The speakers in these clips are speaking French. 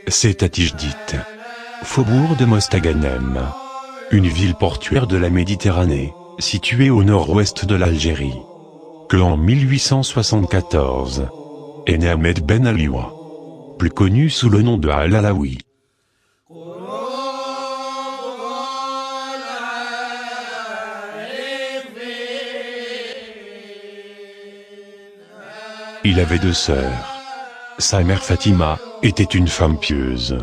C'est à Tijdit, faubourg de Mostaganem, une ville portuaire de la Méditerranée, située au nord-ouest de l'Algérie, que en 1874 est né Ahmed Ben Aliwa, plus connu sous le nom de Al-Alawi. Il avait 2 sœurs. Sa mère Fatima était une femme pieuse.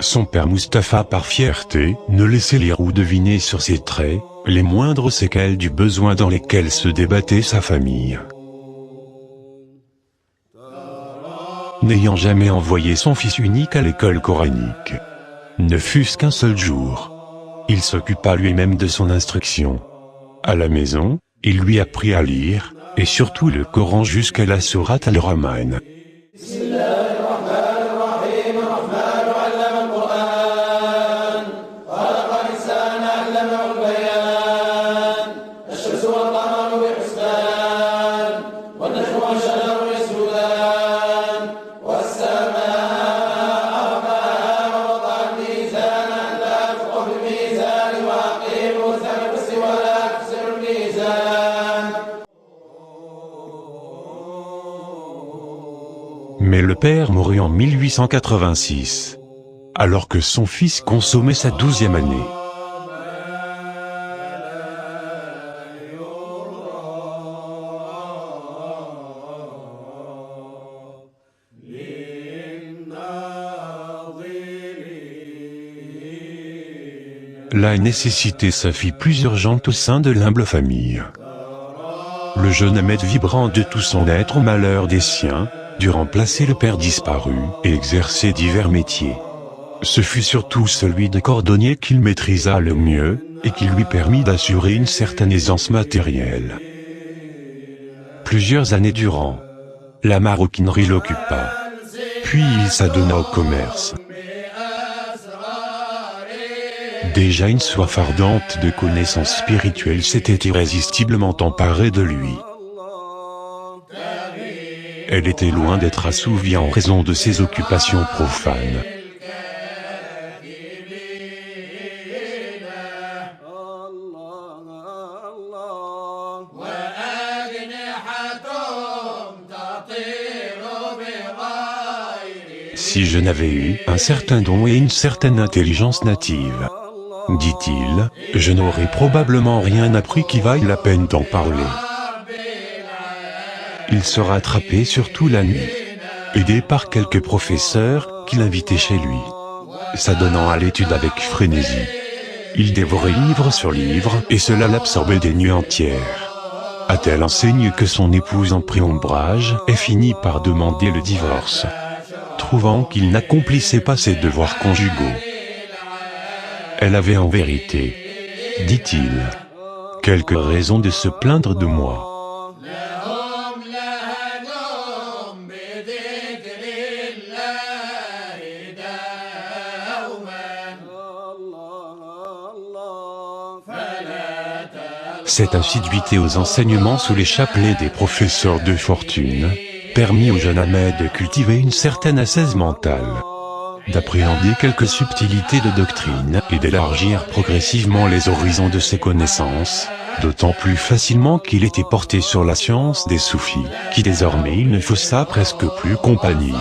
Son père Mustapha, par fierté, ne laissait lire ou deviner sur ses traits les moindres séquelles du besoin dans lesquels se débattait sa famille. N'ayant jamais envoyé son fils unique à l'école coranique, ne fût-ce qu'un seul jour, il s'occupa lui-même de son instruction. À la maison, il lui apprit à lire, et surtout le Coran jusqu'à la sourate Al-Rahman. Mais le père mourut en 1886, alors que son fils consommait sa 12e année. La nécessité se fit plus urgente au sein de l'humble famille. Le jeune Ahmed, vibrant de tout son être au malheur des siens, dut remplacer le père disparu et exercer divers métiers. Ce fut surtout celui de cordonnier qu'il maîtrisa le mieux, et qui lui permit d'assurer une certaine aisance matérielle. Plusieurs années durant, la maroquinerie l'occupa. Puis il s'adonna au commerce. Déjà une soif ardente de connaissances spirituelles s'était irrésistiblement emparée de lui. Elle était loin d'être assouvie en raison de ses occupations profanes. Si je n'avais eu un certain don et une certaine intelligence native, dit-il, je n'aurais probablement rien appris qui vaille la peine d'en parler. Il se rattrapait surtout la nuit, aidé par quelques professeurs qui l'invitaient chez lui. S'adonnant à l'étude avec frénésie, il dévorait livre sur livre et cela l'absorbait des nuits entières. À telle enseigne que son épouse en prit ombrage et finit par demander le divorce, trouvant qu'il n'accomplissait pas ses devoirs conjugaux. Elle avait en vérité, dit-il, quelques raisons de se plaindre de moi. Cette assiduité aux enseignements sous les chapelets des professeurs de fortune permit au jeune Ahmed de cultiver une certaine ascèse mentale, d'appréhender quelques subtilités de doctrine et d'élargir progressivement les horizons de ses connaissances, d'autant plus facilement qu'il était porté sur la science des soufis, qui désormais il ne faussa presque plus compagnie.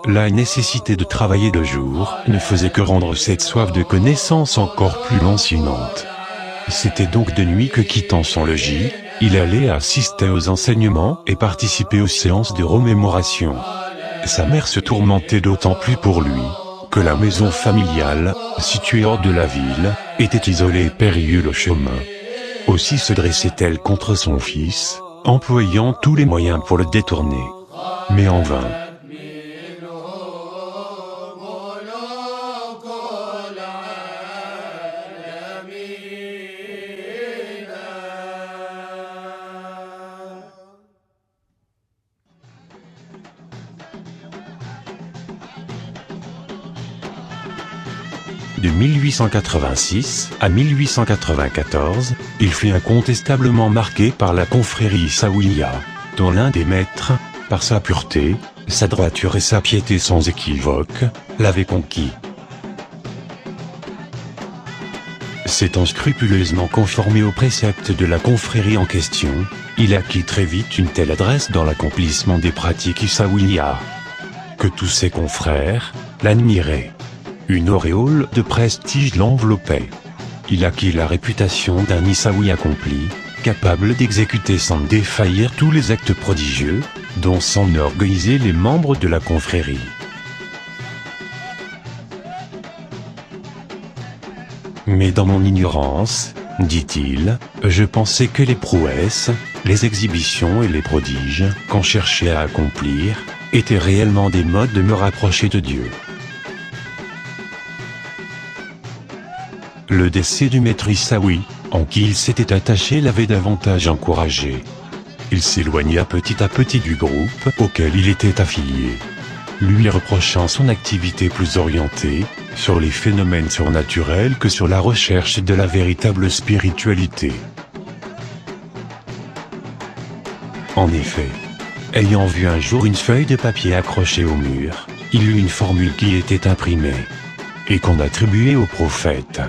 La nécessité de travailler de jour ne faisait que rendre cette soif de connaissance encore plus lancinante. C'était donc de nuit que, quittant son logis, il allait assister aux enseignements et participer aux séances de remémoration. Sa mère se tourmentait d'autant plus pour lui que la maison familiale, située hors de la ville, était isolée et périlleux le chemin. Aussi se dressait-elle contre son fils, employant tous les moyens pour le détourner. Mais en vain. De 1886 à 1894, il fut incontestablement marqué par la confrérie Issaouia, dont l'un des maîtres, par sa pureté, sa droiture et sa piété sans équivoque, l'avait conquis. S'étant scrupuleusement conformé aux préceptes de la confrérie en question, il acquit très vite une telle adresse dans l'accomplissement des pratiques Issaouia que tous ses confrères l'admiraient. Une auréole de prestige l'enveloppait. Il acquit la réputation d'un Issaoui accompli, capable d'exécuter sans défaillir tous les actes prodigieux, dont s'enorgueillissaient les membres de la confrérie. Mais dans mon ignorance, dit-il, je pensais que les prouesses, les exhibitions et les prodiges qu'on cherchait à accomplir, étaient réellement des modes de me rapprocher de Dieu. Le décès du maître Issaoui, en qui il s'était attaché, l'avait davantage encouragé. Il s'éloigna petit à petit du groupe auquel il était affilié, lui reprochant son activité plus orientée sur les phénomènes surnaturels que sur la recherche de la véritable spiritualité. En effet, ayant vu un jour une feuille de papier accrochée au mur, il eut une formule qui était imprimée et qu'on attribuait au prophète.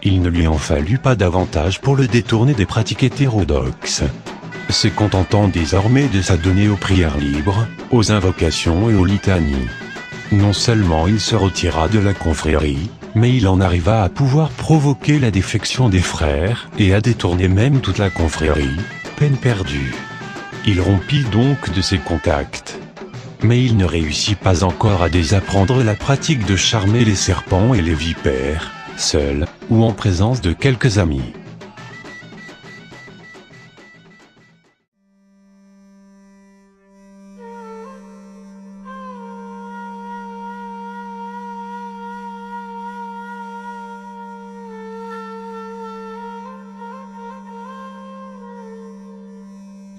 Il ne lui en fallut pas davantage pour le détourner des pratiques hétérodoxes, se contentant désormais de s'adonner aux prières libres, aux invocations et aux litanies. Non seulement il se retira de la confrérie, mais il en arriva à pouvoir provoquer la défection des frères, et à détourner même toute la confrérie, peine perdue. Il rompit donc de ses contacts. Mais il ne réussit pas encore à désapprendre la pratique de charmer les serpents et les vipères, seul, ou en présence de quelques amis.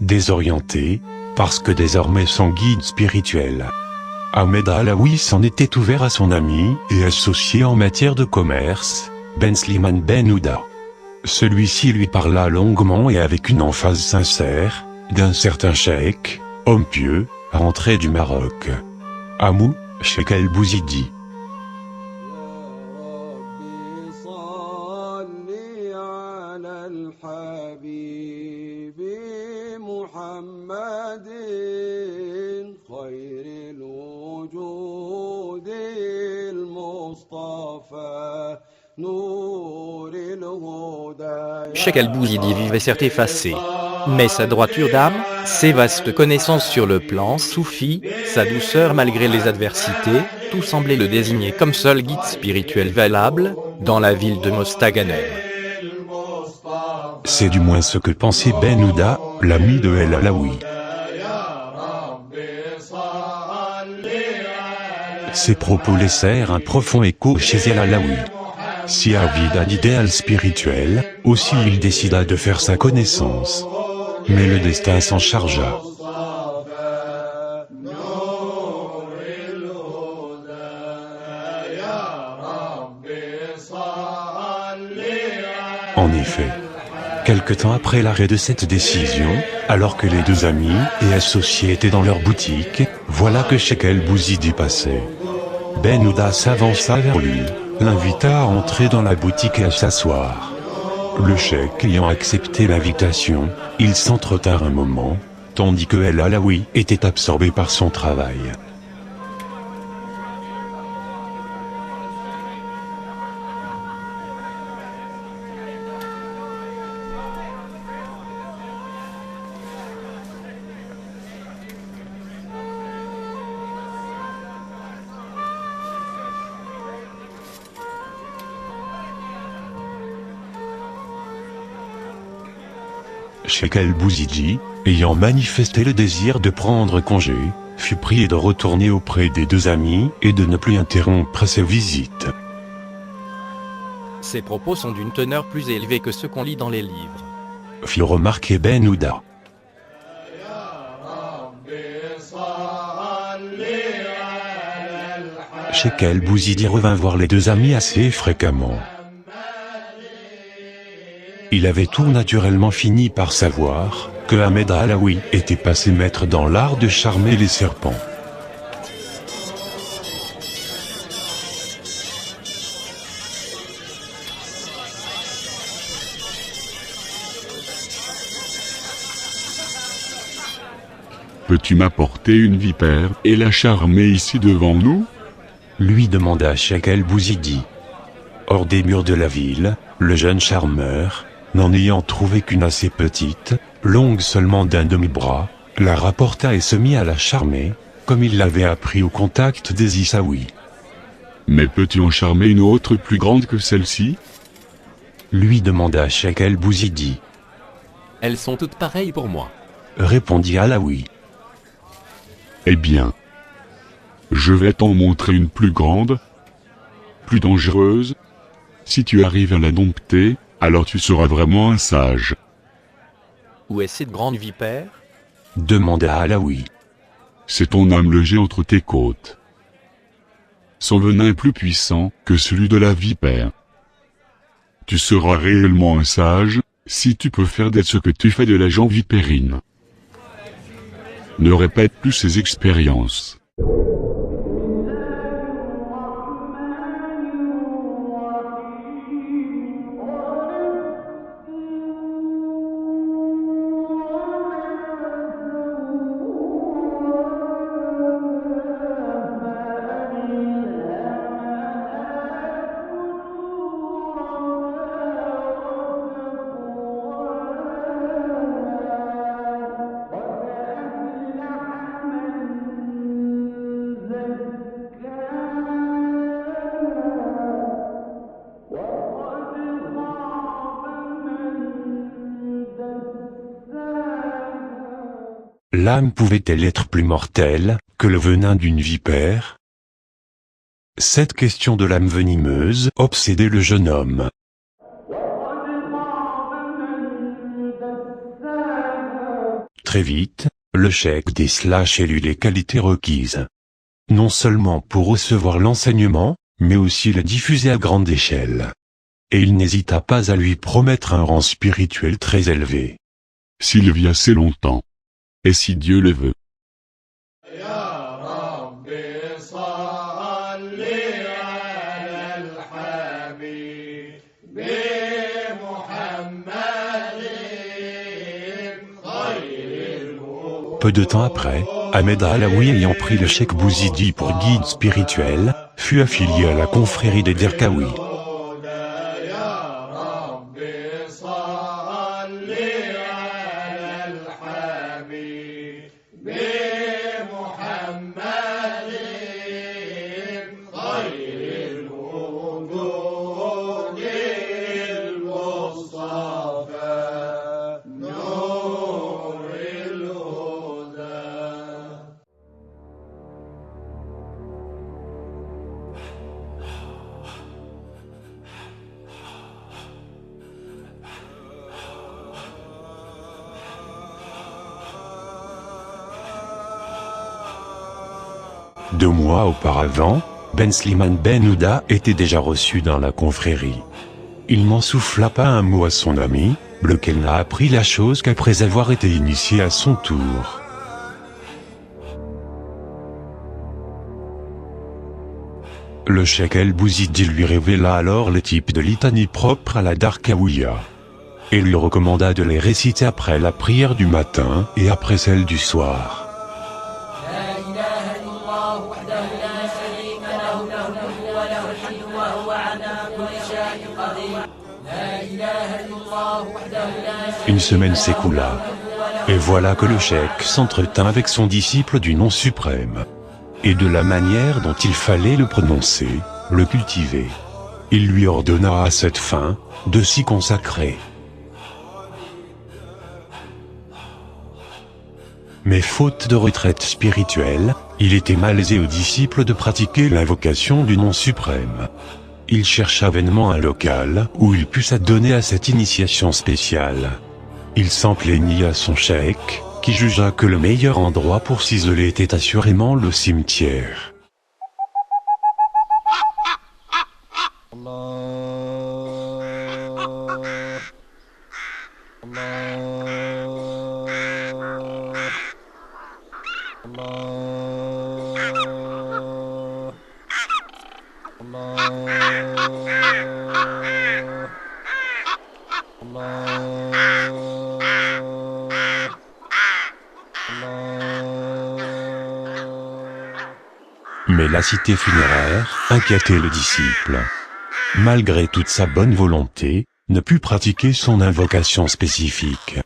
Désorienté, parce que désormais son guide spirituel, Ahmed Alaoui, s'en était ouvert à son ami et associé en matière de commerce, Ben Slimane Ben Ouda. Celui-ci lui parla longuement et avec une emphase sincère, d'un certain cheikh, homme pieux, rentré du Maroc. Amou, Cheikh El-Bouzidi. Cheikh El-Bouzidi vivait certes effacé, mais sa droiture d'âme, ses vastes connaissances sur le plan soufi, sa douceur malgré les adversités, tout semblait le désigner comme seul guide spirituel valable dans la ville de Mostaganem. C'est du moins ce que pensait Ben Ouda, l'ami de El Alaoui. Ces propos laissèrent un profond écho chez El Alaoui. Si avide d'un idéal spirituel, aussi il décida de faire sa connaissance. Mais le destin s'en chargea. En effet, quelque temps après l'arrêt de cette décision, alors que les deux amis et associés étaient dans leur boutique, voilà que Cheikh El-Bouzidi passait. Ben Ouda s'avança vers lui, l'invita à entrer dans la boutique et à s'asseoir. Le cheikh ayant accepté l'invitation, ils s'entretinrent un moment, tandis que El Alaoui était absorbé par son travail. Cheikh El-Bouzidi, ayant manifesté le désir de prendre congé, fut prié de retourner auprès des deux amis et de ne plus interrompre ses visites. Ces propos sont d'une teneur plus élevée que ceux qu'on lit dans les livres, fit remarquer Ben Ouda. Cheikh El Bouzidi revint voir les deux amis assez fréquemment. Il avait tout naturellement fini par savoir que Ahmed Alaoui était passé maître dans l'art de charmer les serpents. Peux-tu m'apporter une vipère et la charmer ici devant nous? Lui demanda Cheikh El Bouzidi. Hors des murs de la ville, le jeune charmeur, n'en ayant trouvé qu'une assez petite, longue seulement d'un demi-bras, la rapporta et se mit à la charmer, comme il l'avait appris au contact des Issaouis. Mais peux-tu en charmer une autre plus grande que celle-ci? Lui demanda Cheikh El Bouzidi. Elles sont toutes pareilles pour moi. Répondit Alaoui. Eh bien, je vais t'en montrer une plus grande, plus dangereuse. Si tu arrives à la dompter, alors tu seras vraiment un sage. Où est cette grande vipère? Demanda Alaoui. C'est ton âme logée entre tes côtes. Son venin est plus puissant que celui de la vipère. Tu seras réellement un sage, si tu peux faire d'être ce que tu fais de la gent vipérine. Ne répète plus ces expériences. L'âme pouvait-elle être plus mortelle que le venin d'une vipère? Cette question de l'âme venimeuse obsédait le jeune homme. Très vite, le cheikh décela chez lui les qualités requises. Non seulement pour recevoir l'enseignement, mais aussi le diffuser à grande échelle. Et il n'hésita pas à lui promettre un rang spirituel très élevé. S'il vit assez longtemps. Et si Dieu le veut. Peu de temps après, Ahmed Alaoui ayant pris le cheikh Bouzidi pour guide spirituel, fut affilié à la confrérie des Derkaouis. Deux mois auparavant, Ben Slimane Ben Ouda était déjà reçu dans la confrérie. Il n'en souffla pas un mot à son ami, lequel n'a appris la chose qu'après avoir été initié à son tour. Le cheikh El Bouzidi lui révéla alors les types de litanies propres à la Darkaouia, et lui recommanda de les réciter après la prière du matin et après celle du soir. Une semaine s'écoula, et voilà que le cheikh s'entretint avec son disciple du nom suprême, et de la manière dont il fallait le prononcer, le cultiver. Il lui ordonna à cette fin de s'y consacrer. Mais faute de retraite spirituelle, il était malaisé aux disciples de pratiquer l'invocation du nom suprême. Il chercha vainement un local où il pût s'adonner à cette initiation spéciale. Il s'en plaignit à son cheikh, qui jugea que le meilleur endroit pour s'isoler était assurément le cimetière. Mais la cité funéraire inquiétait le disciple. Malgré toute sa bonne volonté, ne put pratiquer son invocation spécifique.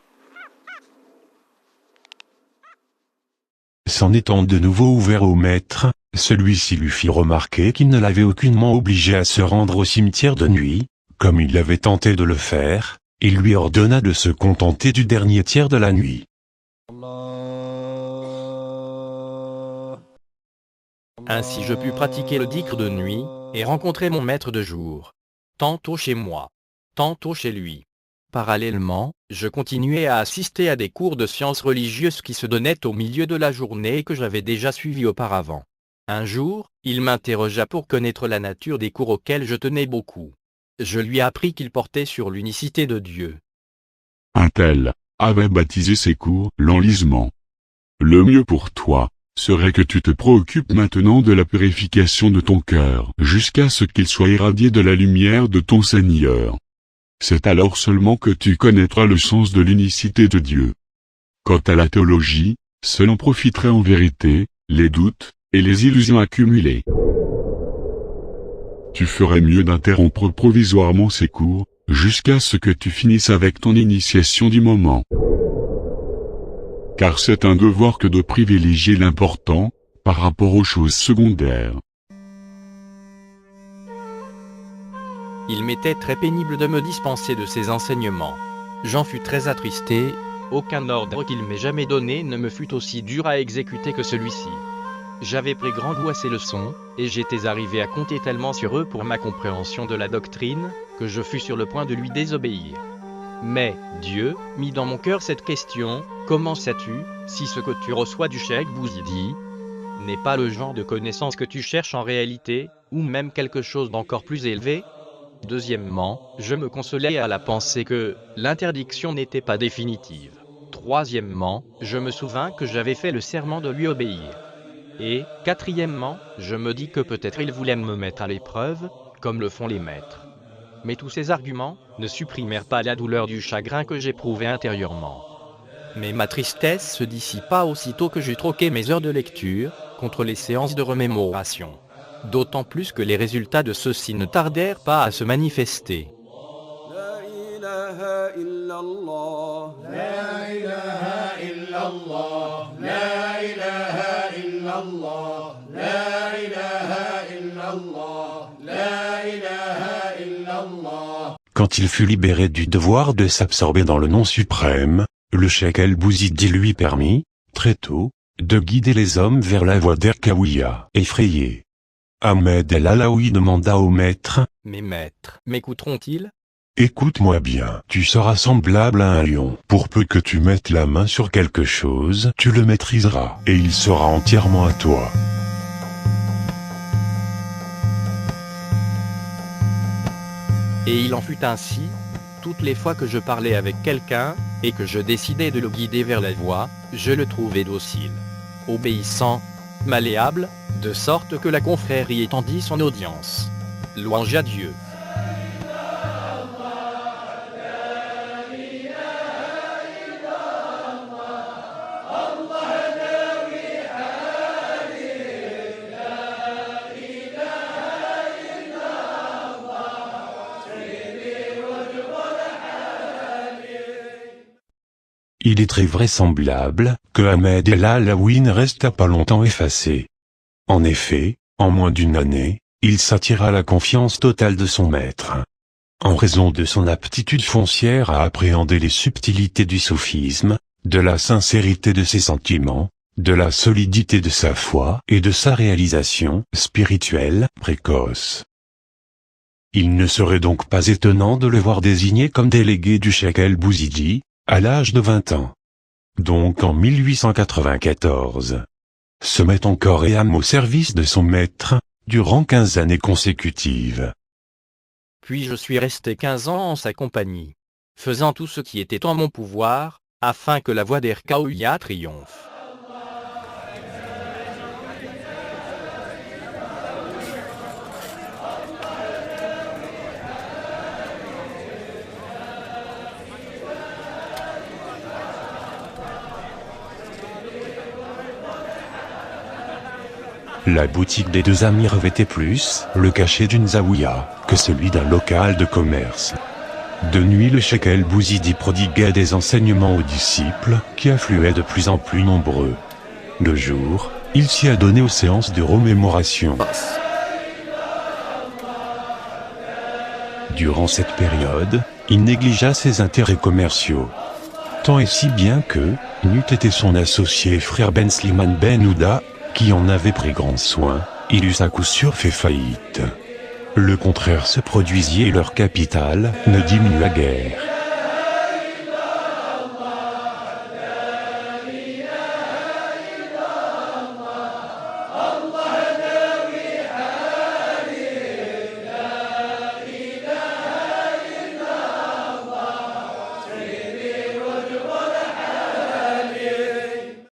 S'en étant de nouveau ouvert au maître, celui-ci lui fit remarquer qu'il ne l'avait aucunement obligé à se rendre au cimetière de nuit, comme il avait tenté de le faire, et lui ordonna de se contenter du dernier tiers de la nuit. Ainsi je pus pratiquer le dhikr de nuit, et rencontrer mon maître de jour. Tantôt chez moi, tantôt chez lui. Parallèlement, je continuais à assister à des cours de sciences religieuses qui se donnaient au milieu de la journée et que j'avais déjà suivis auparavant. Un jour, il m'interrogea pour connaître la nature des cours auxquels je tenais beaucoup. Je lui appris qu'ils portaient sur l'unicité de Dieu. Un tel avait baptisé ses cours l'enlisement. Le mieux pour toi serait que tu te préoccupes maintenant de la purification de ton cœur, jusqu'à ce qu'il soit irradié de la lumière de ton Seigneur. C'est alors seulement que tu connaîtras le sens de l'unicité de Dieu. Quant à la théologie, seul en profiterait en vérité, les doutes, et les illusions accumulées. Tu ferais mieux d'interrompre provisoirement ces cours, jusqu'à ce que tu finisses avec ton initiation du moment. Car c'est un devoir que de privilégier l'important, par rapport aux choses secondaires. Il m'était très pénible de me dispenser de ces enseignements. J'en fus très attristé, aucun ordre qu'il m'ait jamais donné ne me fut aussi dur à exécuter que celui-ci. J'avais pris grand goût à ces leçons, et j'étais arrivé à compter tellement sur eux pour ma compréhension de la doctrine, que je fus sur le point de lui désobéir. Mais, Dieu, mit dans mon cœur cette question, comment sais-tu, si ce que tu reçois du cheikh Bouzidi n'est pas le genre de connaissance que tu cherches en réalité, ou même quelque chose d'encore plus élevé? Deuxièmement, je me consolais à la pensée que l'interdiction n'était pas définitive. Troisièmement, je me souvins que j'avais fait le serment de lui obéir. Et, quatrièmement, je me dis que peut-être il voulait me mettre à l'épreuve, comme le font les maîtres. Mais tous ces arguments ne supprimèrent pas la douleur du chagrin que j'éprouvais intérieurement. Mais ma tristesse se dissipa aussitôt que j'eus troqué mes heures de lecture contre les séances de remémoration. D'autant plus que les résultats de ceux-ci ne tardèrent pas à se manifester. Quand il fut libéré du devoir de s'absorber dans le nom suprême, le cheikh El-Bouzidi lui permit, très tôt, de guider les hommes vers la voie d'Erkaouia. Effrayé, Ahmed El-Alaoui demanda au maître: « Mes maîtres m'écouteront-ils ? » Écoute-moi bien, tu seras semblable à un lion. Pour peu que tu mettes la main sur quelque chose, tu le maîtriseras, et il sera entièrement à toi. Et il en fut ainsi. Toutes les fois que je parlais avec quelqu'un, et que je décidais de le guider vers la voie, je le trouvais docile, obéissant, malléable, de sorte que la confrérie étendit son audience. Louange à Dieu. Il est très vraisemblable que Ahmed El-Alaoui ne resta pas longtemps effacé. En effet, en moins d'une année, il s'attira la confiance totale de son maître. En raison de son aptitude foncière à appréhender les subtilités du soufisme, de la sincérité de ses sentiments, de la solidité de sa foi et de sa réalisation spirituelle précoce. Il ne serait donc pas étonnant de le voir désigné comme délégué du cheikh El-Bouzidi, à l'âge de 20 ans. Donc en 1894. Se met en corps et âme au service de son maître, durant 15 années consécutives. Puis je suis resté 15 ans en sa compagnie, faisant tout ce qui était en mon pouvoir, afin que la voie d'Erkaouia triomphe. La boutique des deux amis revêtait plus le cachet d'une zaouïa que celui d'un local de commerce. De nuit, le cheikh El-Bouzidi prodiguait des enseignements aux disciples, qui affluaient de plus en plus nombreux. De jour, il s'y adonnait aux séances de remémoration. Durant cette période, il négligea ses intérêts commerciaux. Tant et si bien que, n'eût été son associé frère Ben Sliman Ben Ouda, qui en avait pris grand soin, il eût à coup sûr fait faillite. Le contraire se produisit et leur capital ne diminua guère.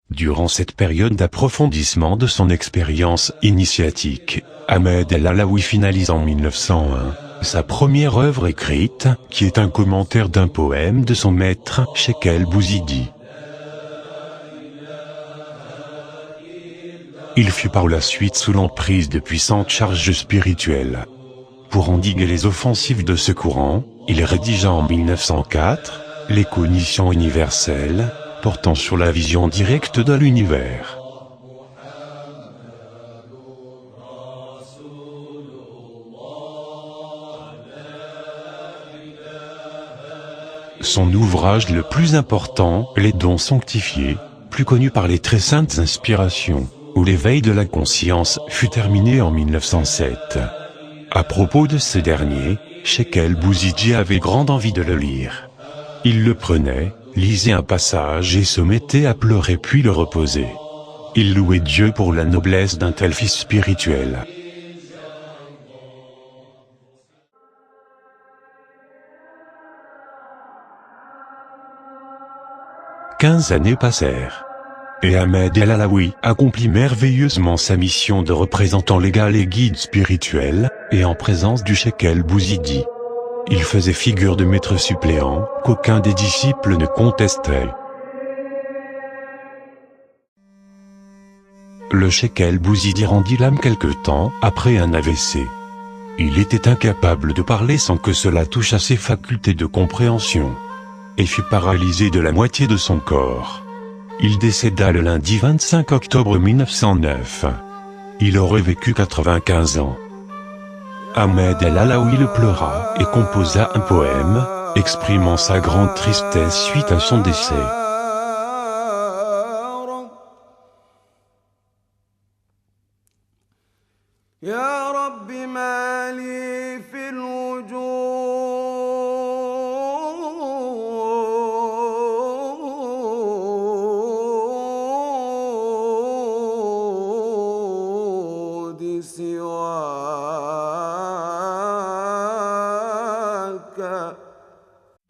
Durant cette période d'approfondissement de son expérience initiatique, Ahmed El-Alaoui finalise en 1901 sa première œuvre écrite, qui est un commentaire d'un poème de son maître, Cheikh El-Bouzidi. Il fut par la suite sous l'emprise de puissantes charges spirituelles. Pour endiguer les offensives de ce courant, il rédigea en 1904 les Cognitions universelles, portant sur la vision directe de l'univers. Son ouvrage le plus important, Les dons sanctifiés, plus connu par les très saintes inspirations, ou l'éveil de la conscience, fut terminé en 1907. À propos de ce dernier, Cheikh El-Bouzidi avait grande envie de le lire. Il le prenait, lisait un passage et se mettait à pleurer puis le reposait. Il louait Dieu pour la noblesse d'un tel fils spirituel. « 15 années passèrent. Et Ahmed El-Alaoui accomplit merveilleusement sa mission de représentant légal et guide spirituel, et en présence du Cheikh El-Bouzidi. Il faisait figure de maître suppléant, qu'aucun des disciples ne contestait. Le Cheikh El-Bouzidi rendit l'âme quelque temps après un AVC. Il était incapable de parler sans que cela touche à ses facultés de compréhension. Et fut paralysé de la moitié de son corps. Il décéda le lundi 25 octobre 1909. Il aurait vécu 95 ans. Ahmed El-Alaoui le pleura et composa un poème, exprimant sa grande tristesse suite à son décès.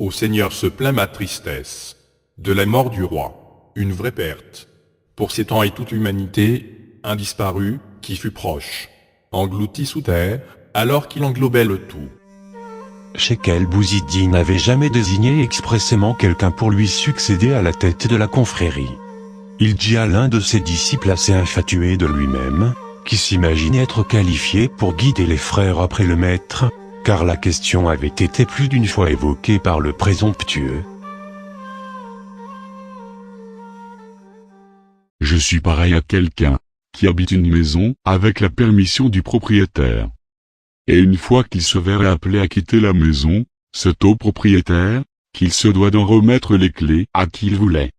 Ô Seigneur, se plaint ma tristesse, de la mort du roi, une vraie perte. Pour ces temps et toute l'humanité, un disparu, qui fut proche, englouti sous terre, alors qu'il englobait le tout. Cheikh El-Bouzidi n'avait jamais désigné expressément quelqu'un pour lui succéder à la tête de la confrérie. Il dit à l'un de ses disciples assez infatué de lui-même, qui s'imaginait être qualifié pour guider les frères après le maître, car la question avait été plus d'une fois évoquée par le présomptueux. Je suis pareil à quelqu'un qui habite une maison avec la permission du propriétaire. Et une fois qu'il se verrait appelé à quitter la maison, c'est au propriétaire qu'il se doit d'en remettre les clés à qui il voulait.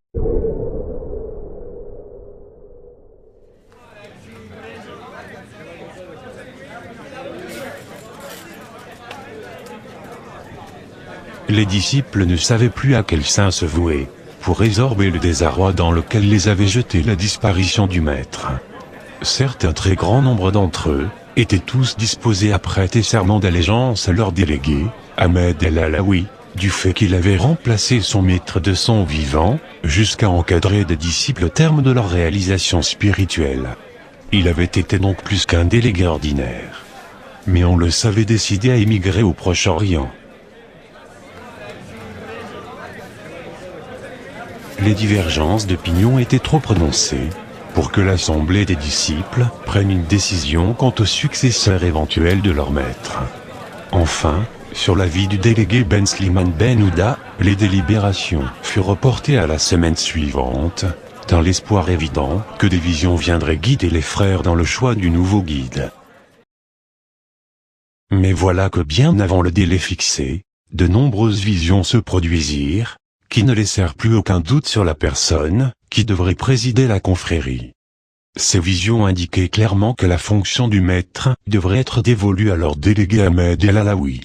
Les disciples ne savaient plus à quel saint se vouer, pour résorber le désarroi dans lequel les avait jetés la disparition du maître. Certes, un très grand nombre d'entre eux étaient tous disposés à prêter serment d'allégeance à leur délégué, Ahmed El-Alaoui, du fait qu'il avait remplacé son maître de son vivant, jusqu'à encadrer des disciples au terme de leur réalisation spirituelle. Il avait été donc plus qu'un délégué ordinaire. Mais on le savait décidé à émigrer au Proche-Orient. Les divergences d'opinion étaient trop prononcées. pour que l'assemblée des disciples prenne une décision quant au successeur éventuel de leur maître. Enfin, sur l'avis du délégué Ben Sliman Ben Ouda, les délibérations furent reportées à la semaine suivante, dans l'espoir évident que des visions viendraient guider les frères dans le choix du nouveau guide. Mais voilà que bien avant le délai fixé, de nombreuses visions se produisirent, qui ne laissèrent plus aucun doute sur la personne qui devrait présider la confrérie. Ces visions indiquaient clairement que la fonction du maître devrait être dévolue à leur délégué Ahmed El-Alaoui.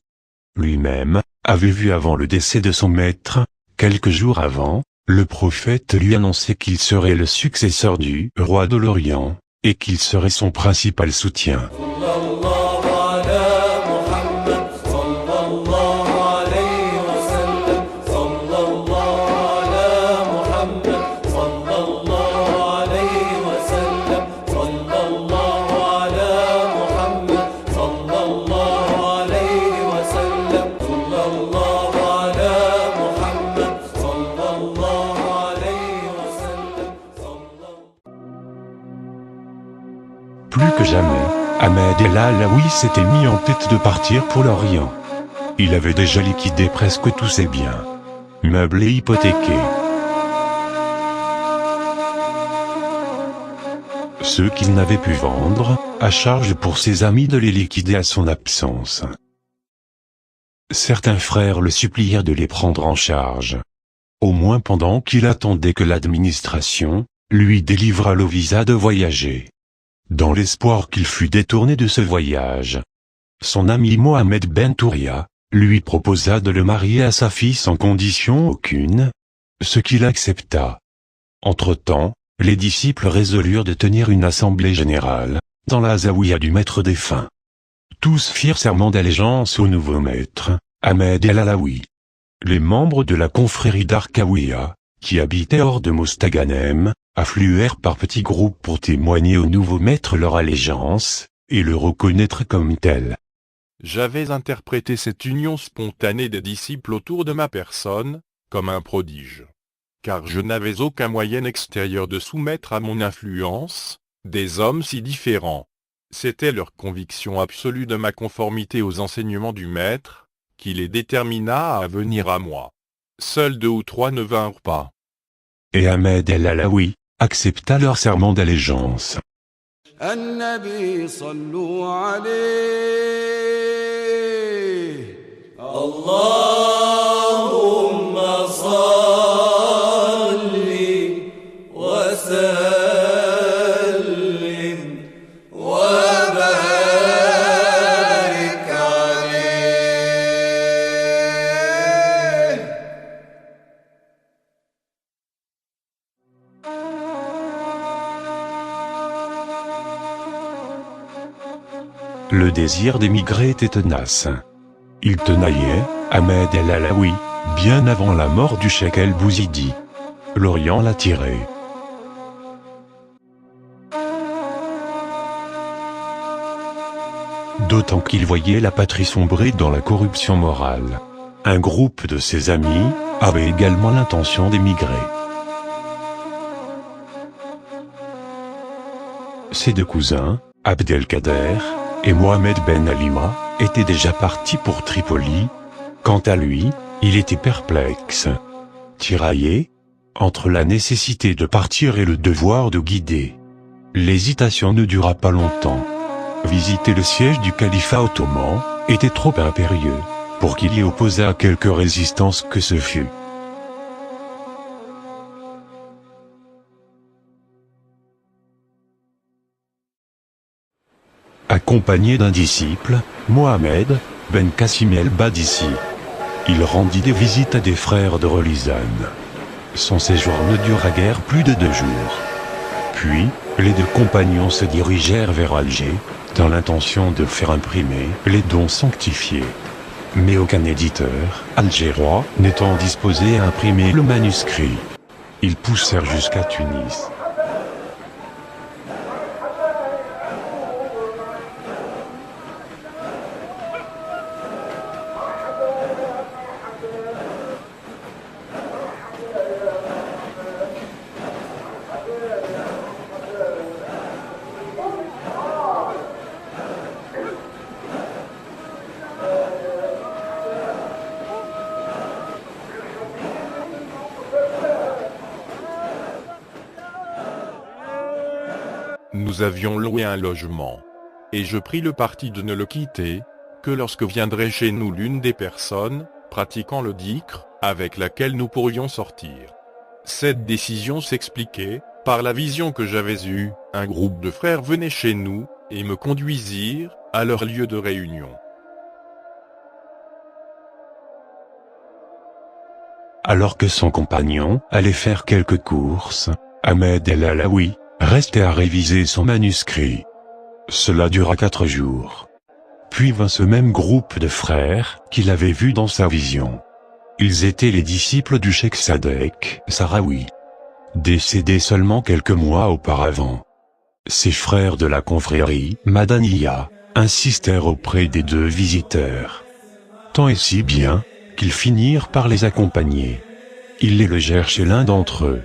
Lui-même avait vu avant le décès de son maître, quelques jours avant, le prophète lui annonçait qu'il serait le successeur du roi de l'Orient, et qu'il serait son principal soutien. Plus que jamais, Ahmed El-Alaoui s'était mis en tête de partir pour l'Orient. Il avait déjà liquidé presque tous ses biens, meubles et hypothéqués. Ceux qu'il n'avait pu vendre, à charge pour ses amis de les liquider à son absence. Certains frères le supplièrent de les prendre en charge, au moins pendant qu'il attendait que l'administration lui délivrât le visa de voyager. Dans l'espoir qu'il fût détourné de ce voyage, son ami Mohamed Ben Touria lui proposa de le marier à sa fille sans condition aucune, ce qu'il accepta. Entre-temps, les disciples résolurent de tenir une assemblée générale, dans la zaouïa du maître défunt. Tous firent serment d'allégeance au nouveau maître, Ahmed El-Alaoui. Les membres de la confrérie d'Arkaouia, qui habitaient hors de Mostaganem, affluèrent par petits groupes pour témoigner au nouveau maître leur allégeance, et le reconnaître comme tel. J'avais interprété cette union spontanée des disciples autour de ma personne, comme un prodige. Car je n'avais aucun moyen extérieur de soumettre à mon influence, des hommes si différents. C'était leur conviction absolue de ma conformité aux enseignements du maître, qui les détermina à venir à moi. Seuls 2 ou 3 ne vinrent pas. Et Ahmed El-Alaoui accepta leur serment d'allégeance. النبي صلوا عليه اللهم صل وسلم وبارك عليه. Le désir d'émigrer était tenace. Il tenaillait, Ahmed El-Alaoui, bien avant la mort du cheikh El-Bouzidi. L'Orient l'attirait. D'autant qu'il voyait la patrie sombrer dans la corruption morale. Un groupe de ses amis avait également l'intention d'émigrer. Ses 2 cousins, Abdelkader et Mohamed Ben Alima, étaient déjà partis pour Tripoli. Quant à lui, il était perplexe, tiraillé entre la nécessité de partir et le devoir de guider. L'hésitation ne dura pas longtemps. Visiter le siège du califat ottoman était trop impérieux pour qu'il y opposât quelque résistance que ce fût. Accompagné d'un disciple, Mohamed Ben Kassim el-Badissi, il rendit des visites à des frères de Relizane. Son séjour ne dura guère plus de 2 jours. Puis, les 2 compagnons se dirigèrent vers Alger, dans l'intention de faire imprimer les dons sanctifiés. Mais aucun éditeur algérois n'étant disposé à imprimer le manuscrit, ils poussèrent jusqu'à Tunis. nous avions loué un logement. Et je pris le parti de ne le quitter que lorsque viendrait chez nous l'une des personnes pratiquant le dhikr avec laquelle nous pourrions sortir. Cette décision s'expliquait par la vision que j'avais eue. Un groupe de frères venait chez nous et me conduisirent à leur lieu de réunion. Alors que son compagnon allait faire quelques courses, Ahmed el-Alaoui restait à réviser son manuscrit. Cela dura 4 jours. Puis vint ce même groupe de frères qu'il avait vu dans sa vision. Ils étaient les disciples du cheikh Sadek Sahraoui, décédé seulement quelques mois auparavant. Ces frères de la confrérie Madaniya insistèrent auprès des 2 visiteurs. Tant et si bien qu'ils finirent par les accompagner. Ils les logèrent chez l'un d'entre eux.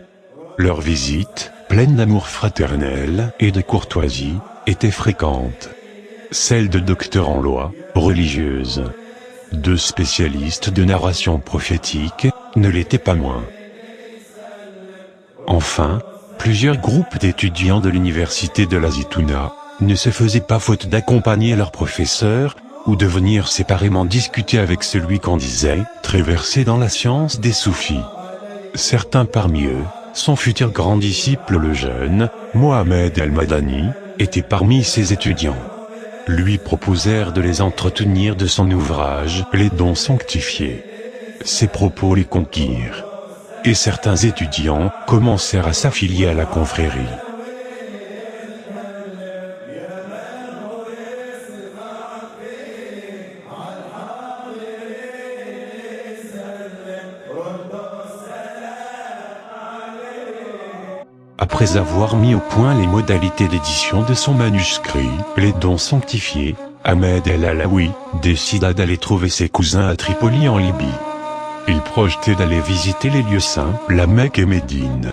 Leur visite, pleine d'amour fraternel et de courtoisie, était fréquente. Celle de docteurs en loi religieuse, 2 spécialistes de narration prophétique, ne l'étaient pas moins. Enfin, plusieurs groupes d'étudiants de l'université de la Zitouna ne se faisaient pas faute d'accompagner leurs professeurs, ou de venir séparément discuter avec celui qu'on disait très versé dans la science des soufis. Certains parmi eux, son futur grand disciple le jeune, Mohamed el-Madani, était parmi ses étudiants. Lui proposèrent de les entretenir de son ouvrage « Les dons sanctifiés ». Ces propos les conquirent. Et certains étudiants commencèrent à s'affilier à la confrérie. Après avoir mis au point les modalités d'édition de son manuscrit, Les dons sanctifiés, Ahmed el-Alaoui décida d'aller trouver ses cousins à Tripoli en Libye. Il projetait d'aller visiter les lieux saints, la Mecque et Médine.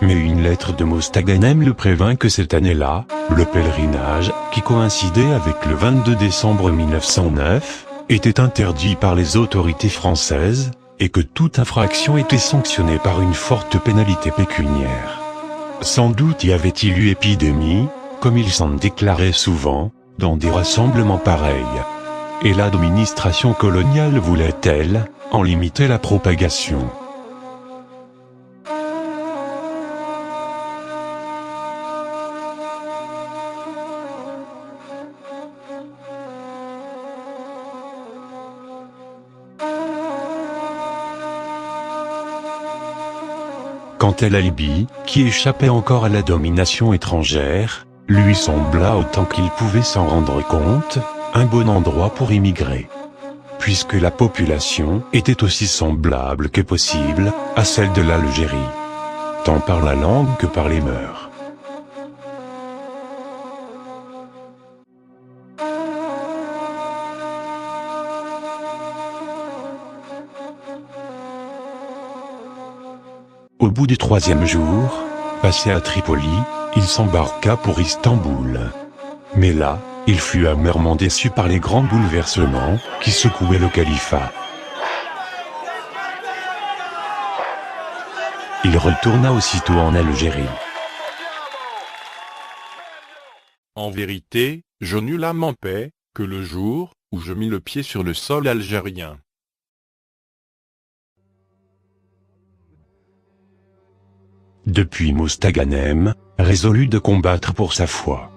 Mais une lettre de Mostaganem le prévint que cette année-là, le pèlerinage, qui coïncidait avec le 22 décembre 1909, était interdit par les autorités françaises, et que toute infraction était sanctionnée par une forte pénalité pécuniaire. Sans doute y avait-il eu épidémie, comme il s'en déclarait souvent, dans des rassemblements pareils. Et l'administration coloniale voulait-elle en limiter la propagation. Quant à la Libye, qui échappait encore à la domination étrangère, lui sembla autant qu'il pouvait s'en rendre compte, un bon endroit pour immigrer. Puisque la population était aussi semblable que possible à celle de l'Algérie, tant par la langue que par les mœurs. Au bout du 3e jour, passé à Tripoli, il s'embarqua pour Istanbul. Mais là, il fut amèrement déçu par les grands bouleversements qui secouaient le califat. Il retourna aussitôt en Algérie. En vérité, je n'eus l'âme en paix que le jour où je mis le pied sur le sol algérien. Depuis Mostaganem, résolu de combattre pour sa foi.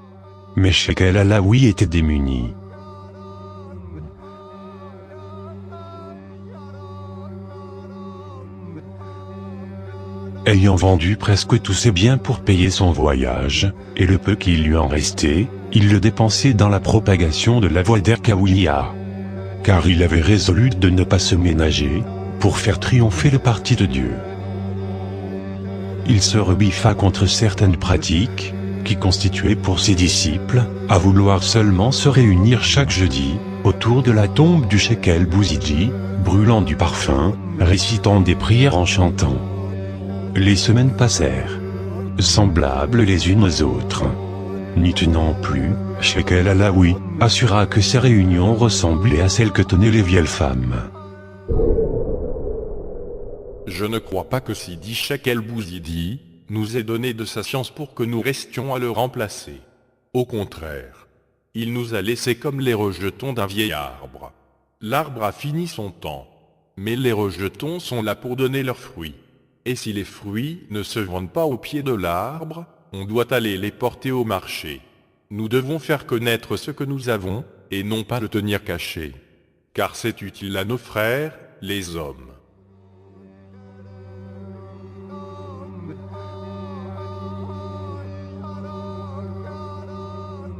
Mais Cheikh el-Alaoui était démuni. Ayant vendu presque tous ses biens pour payer son voyage, et le peu qui lui en restait, il le dépensait dans la propagation de la voie d'Erkaouia. Car il avait résolu de ne pas se ménager, pour faire triompher le parti de Dieu. Il se rebiffa contre certaines pratiques, qui constituaient pour ses disciples, à vouloir seulement se réunir chaque jeudi, autour de la tombe du cheikh el-Bouzidji, brûlant du parfum, récitant des prières en chantant. Les semaines passèrent, semblables les unes aux autres. N'y tenant plus, Cheikh el-Alaoui assura que ces réunions ressemblaient à celles que tenaient les vieilles femmes. Je ne crois pas que Sidi Cheikh el-Bouzidi nous ait donné de sa science pour que nous restions à le remplacer. Au contraire, il nous a laissés comme les rejetons d'un vieil arbre. L'arbre a fini son temps, mais les rejetons sont là pour donner leurs fruits. Et si les fruits ne se vendent pas au pied de l'arbre, on doit aller les porter au marché. Nous devons faire connaître ce que nous avons, et non pas le tenir caché, car c'est utile à nos frères, les hommes.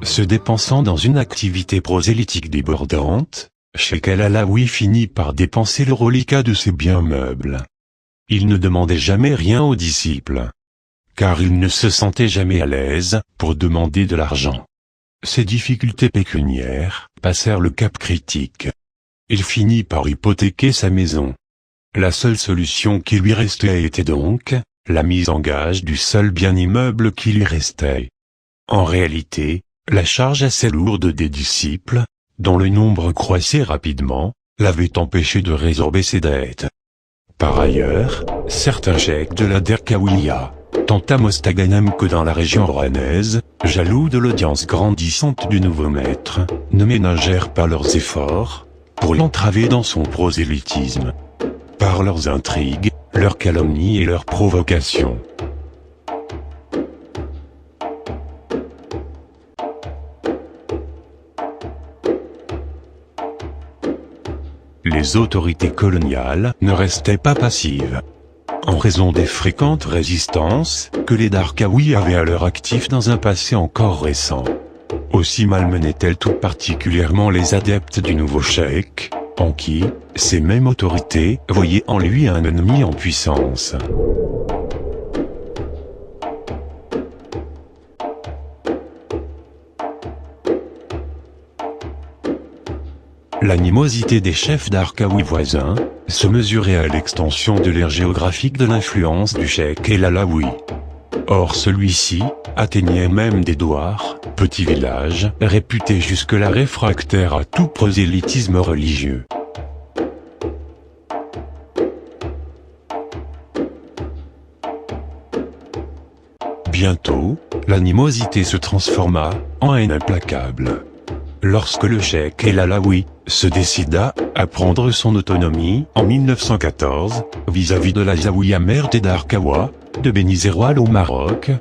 Se dépensant dans une activité prosélytique débordante, Cheikh El Alaoui finit par dépenser le reliquat de ses biens meubles. Il ne demandait jamais rien aux disciples, car il ne se sentait jamais à l'aise pour demander de l'argent. Ses difficultés pécuniaires passèrent le cap critique. Il finit par hypothéquer sa maison. La seule solution qui lui restait était donc la mise en gage du seul bien immeuble qui lui restait. En réalité, la charge assez lourde des disciples, dont le nombre croissait rapidement, l'avait empêché de résorber ses dettes. Par ailleurs, certains cheikhs de la Derkaouia, tant à Mostaganem que dans la région rouennaise, jaloux de l'audience grandissante du nouveau maître, ne ménagèrent pas leurs efforts pour l'entraver dans son prosélytisme. Par leurs intrigues, leurs calomnies et leurs provocations. Les autorités coloniales ne restaient pas passives. En raison des fréquentes résistances que les Darkaouis avaient à leur actif dans un passé encore récent. Aussi malmenaient-elles tout particulièrement les adeptes du nouveau cheikh, en qui, ces mêmes autorités voyaient en lui un ennemi en puissance. L'animosité des chefs Darkaoui voisins se mesurait à l'extension de l'aire géographique de l'influence du cheikh El Alaoui. Or celui-ci atteignait même des douars, petits villages réputés jusque-là réfractaires à tout prosélytisme religieux. Bientôt, l'animosité se transforma en haine implacable. Lorsque le cheikh El Alaoui se décida à prendre son autonomie en 1914 vis-à-vis de la Zaouïa mère des Darkawa, de Bénizeroual au Maroc,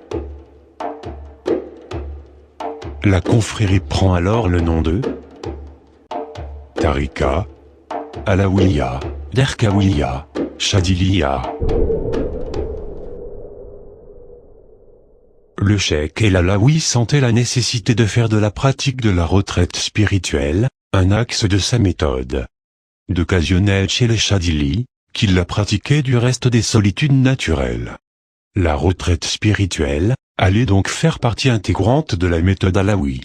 la confrérie prend alors le nom de Tarika, Alaouia, Derkaouia, Chadiliya. Le cheikh El Alaoui sentait la nécessité de faire de la pratique de la retraite spirituelle un axe de sa méthode. D'occasionnel chez les Chadili, qui la pratiquaient du reste des solitudes naturelles. La retraite spirituelle allait donc faire partie intégrante de la méthode Alaoui.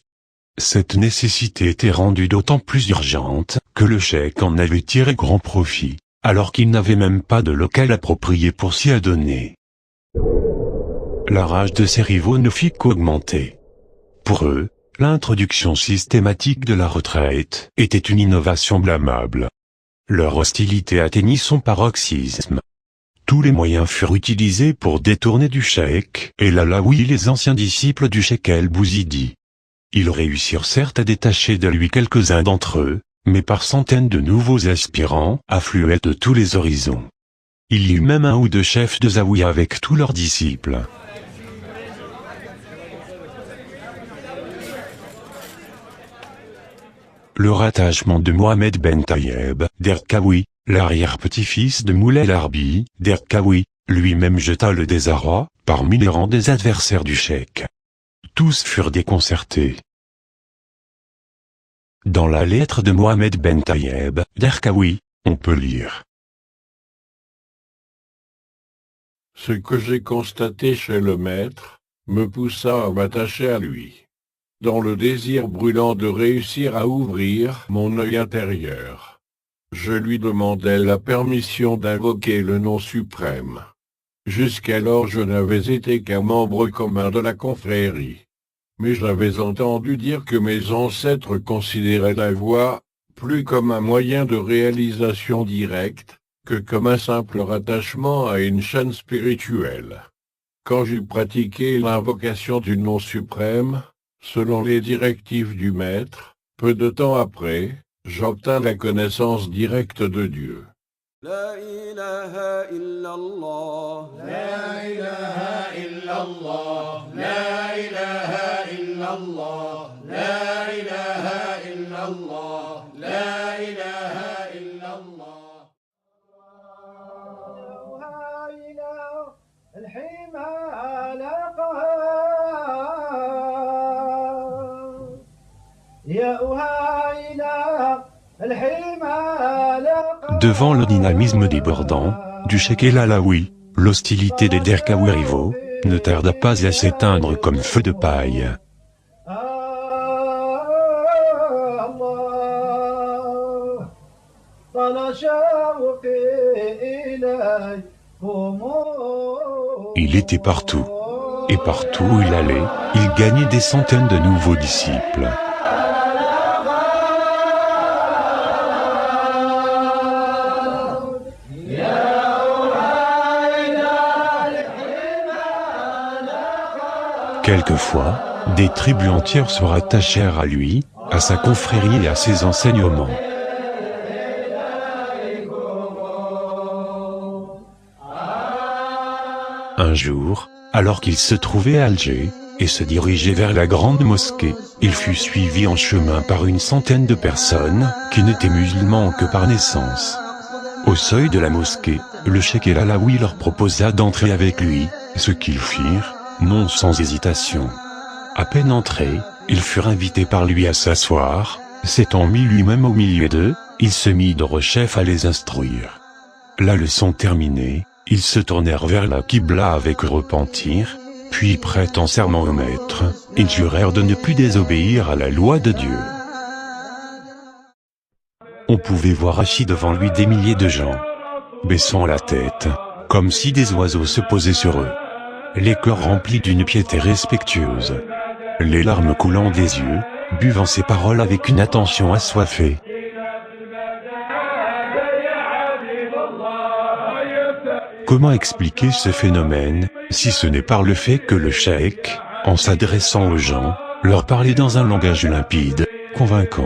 Cette nécessité était rendue d'autant plus urgente que le cheikh en avait tiré grand profit, alors qu'il n'avait même pas de local approprié pour s'y adonner. La rage de ses rivaux ne fit qu'augmenter. Pour eux, l'introduction systématique de la retraite était une innovation blâmable. Leur hostilité atteignit son paroxysme. Tous les moyens furent utilisés pour détourner du cheikh El Alaoui les anciens disciples du cheikh El Bouzidi. Ils réussirent certes à détacher de lui quelques-uns d'entre eux, mais par centaines de nouveaux aspirants affluaient de tous les horizons. Il y eut même un ou deux chefs de Zaouïa avec tous leurs disciples. Le rattachement de Mohamed Ben Tayeb Derkaoui, l'arrière-petit-fils de Moulay Larbi Derkaoui, lui-même jeta le désarroi parmi les rangs des adversaires du cheikh. Tous furent déconcertés. Dans la lettre de Mohamed Ben Tayeb Derkaoui, on peut lire: Ce que j'ai constaté chez le maître me poussa à m'attacher à lui, dans le désir brûlant de réussir à ouvrir mon œil intérieur. Je lui demandai la permission d'invoquer le nom suprême. Jusqu'alors je n'avais été qu'un membre commun de la confrérie. Mais j'avais entendu dire que mes ancêtres considéraient la voix plus comme un moyen de réalisation directe que comme un simple rattachement à une chaîne spirituelle. Quand j'eus pratiqué l'invocation du nom suprême, Selon les directives du maître, peu de temps après, j'obtins la connaissance directe de Dieu. لا إله إلا الله لا إله إلا الله لا إله إلا الله لا إله إلا الله لا إله إلا الله Devant le dynamisme débordant du cheikh El Alaoui, l'hostilité des Derkaoui rivaux ne tarda pas à s'éteindre comme feu de paille. Il était partout. Et partout où il allait, il gagnait des centaines de nouveaux disciples. Quelquefois, des tribus entières se rattachèrent à lui, à sa confrérie et à ses enseignements. Un jour, alors qu'il se trouvait à Alger, et se dirigeait vers la grande mosquée, il fut suivi en chemin par une centaine de personnes, qui n'étaient musulmans que par naissance. Au seuil de la mosquée, le cheikh El Alaoui leur proposa d'entrer avec lui, ce qu'ils firent, non sans hésitation. À peine entrés, ils furent invités par lui à s'asseoir, s'étant mis lui-même au milieu d'eux, il se mit de rechef à les instruire. La leçon terminée, ils se tournèrent vers la Qibla avec repentir, puis prêtant serment au maître, ils jurèrent de ne plus désobéir à la loi de Dieu. On pouvait voir assis devant lui des milliers de gens, baissant la tête, comme si des oiseaux se posaient sur eux. Les cœurs remplis d'une piété respectueuse, les larmes coulant des yeux, buvant ses paroles avec une attention assoiffée. Comment expliquer ce phénomène, si ce n'est par le fait que le cheikh, en s'adressant aux gens, leur parlait dans un langage limpide, convaincant.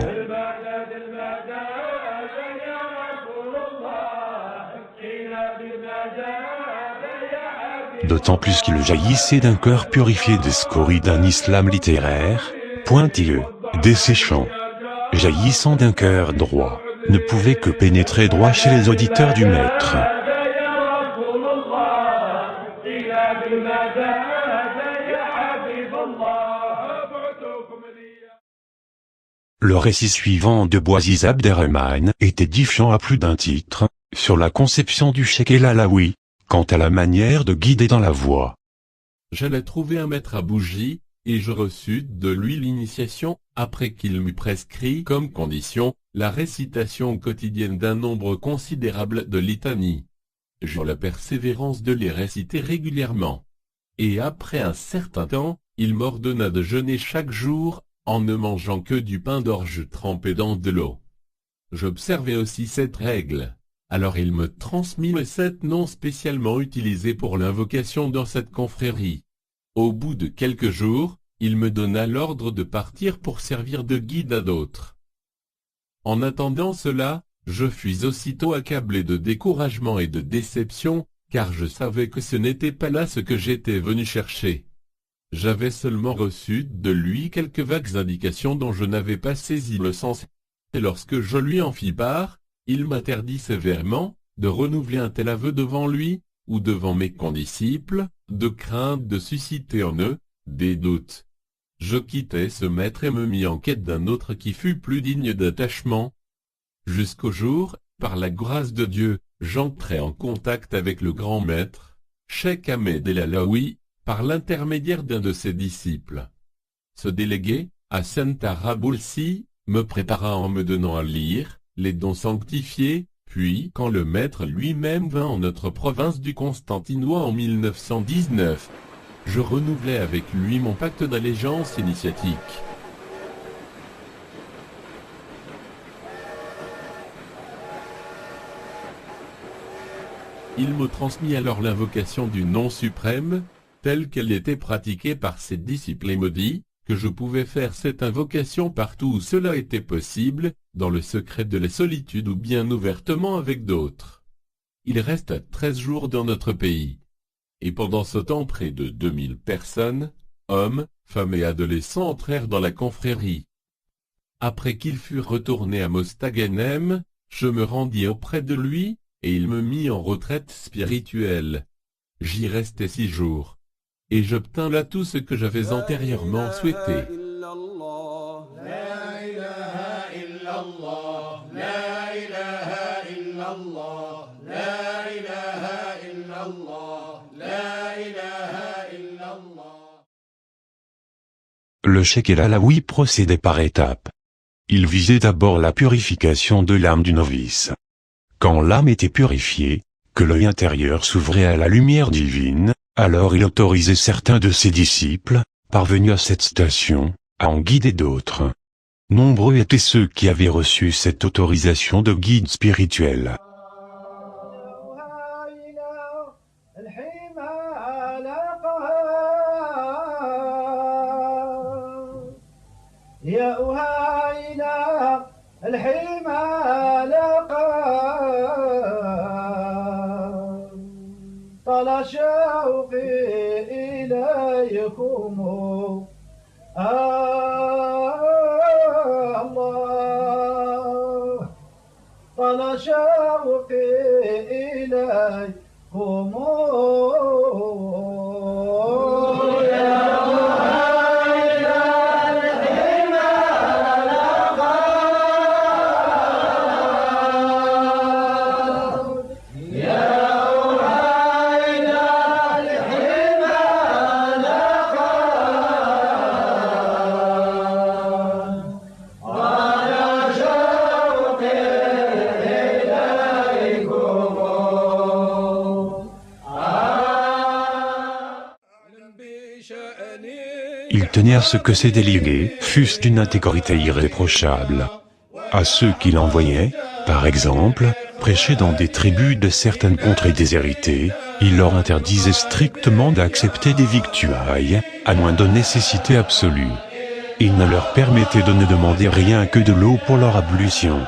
D'autant plus qu'il jaillissait d'un cœur purifié des scories d'un islam littéraire, pointilleux, desséchant. Jaillissant d'un cœur droit, ne pouvait que pénétrer droit chez les auditeurs du maître. Le récit suivant de Bouaziz Abderrahmane est édifiant à plus d'un titre, sur la conception du cheikh El Alaoui, quant à la manière de guider dans la voie. J'allais trouver un maître à bougie, et je reçus de lui l'initiation, après qu'il m'eut prescrit comme condition, la récitation quotidienne d'un nombre considérable de litanies. J'eus la persévérance de les réciter régulièrement. Et après un certain temps, il m'ordonna de jeûner chaque jour, en ne mangeant que du pain d'orge trempé dans de l'eau. J'observai aussi cette règle. Alors il me transmit les 7 noms spécialement utilisés pour l'invocation dans cette confrérie. Au bout de quelques jours, il me donna l'ordre de partir pour servir de guide à d'autres. En attendant cela, je fus aussitôt accablé de découragement et de déception, car je savais que ce n'était pas là ce que j'étais venu chercher. J'avais seulement reçu de lui quelques vagues indications dont je n'avais pas saisi le sens, et lorsque je lui en fis part, il m'interdit sévèrement de renouveler un tel aveu devant lui, ou devant mes condisciples, de crainte de susciter en eux des doutes. Je quittai ce maître et me mis en quête d'un autre qui fût plus digne d'attachement. Jusqu'au jour, par la grâce de Dieu, j'entrai en contact avec le grand maître, Cheikh Ahmed El Alaoui, par l'intermédiaire d'un de ses disciples. Ce délégué, Hassan Taraboulsi, me prépara en me donnant à lire les dons sanctifiés, puis quand le maître lui-même vint en notre province du Constantinois en 1919, je renouvelai avec lui mon pacte d'allégeance initiatique. Il me transmit alors l'invocation du nom suprême, telle qu'elle était pratiquée par ses disciples et me dit, que je pouvais faire cette invocation partout où cela était possible, dans le secret de la solitude ou bien ouvertement avec d'autres. Il reste 13 jours dans notre pays. Et pendant ce temps près de 2000 personnes, hommes, femmes et adolescents entrèrent dans la confrérie. Après qu'il fut retourné à Mostaganem, je me rendis auprès de lui, et il me mit en retraite spirituelle. J'y restai 6 jours, et j'obtins là tout ce que j'avais antérieurement souhaité. Le cheikh El Alaoui procédait par étapes. Il visait d'abord la purification de l'âme du novice. Quand l'âme était purifiée, que l'œil intérieur s'ouvrait à la lumière divine, alors il autorisait certains de ses disciples, parvenus à cette station, à en guider d'autres. Nombreux étaient ceux qui avaient reçu cette autorisation de guide spirituel. طال شوقي إليكم الله طال شوقي إليكم Il tenait à ce que ses délégués fussent d'une intégrité irréprochable. À ceux qu'il envoyait, par exemple, prêcher dans des tribus de certaines contrées déshéritées, il leur interdisait strictement d'accepter des victuailles, à moins de nécessité absolue. Il ne leur permettait de ne demander rien que de l'eau pour leur ablution.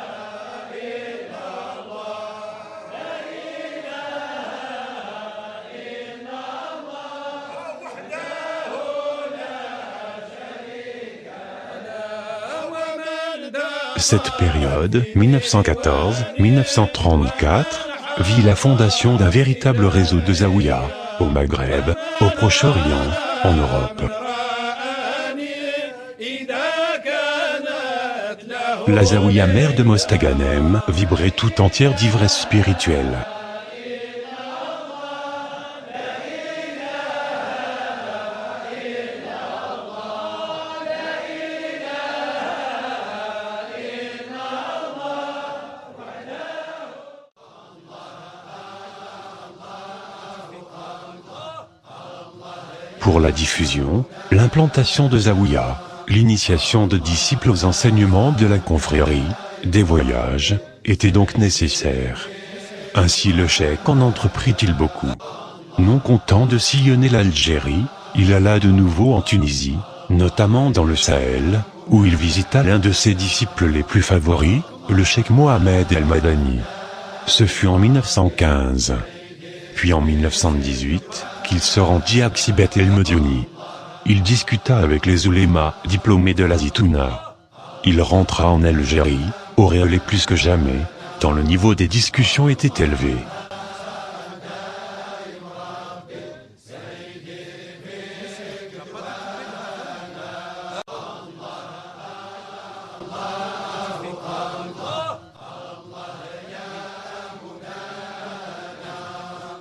Cette période, 1914-1934, vit la fondation d'un véritable réseau de Zaouïas, au Maghreb, au Proche-Orient, en Europe. La Zaouïa mère de Mostaganem vibrait tout entière d'ivresse spirituelle. Pour la diffusion, l'implantation de Zaouïa, l'initiation de disciples aux enseignements de la confrérie, des voyages, étaient donc nécessaires. Ainsi le cheikh en entreprit-il beaucoup. Non content de sillonner l'Algérie, il alla de nouveau en Tunisie, notamment dans le Sahel, où il visita l'un de ses disciples les plus favoris, le cheikh Mohamed El Madani. Ce fut en 1915. Puis en 1918, qu'il se rendit à Ksibet El Mediouni. Il discuta avec les oulémas diplômés de la Zitouna. Il rentra en Algérie, auréolé plus que jamais, tant le niveau des discussions était élevé.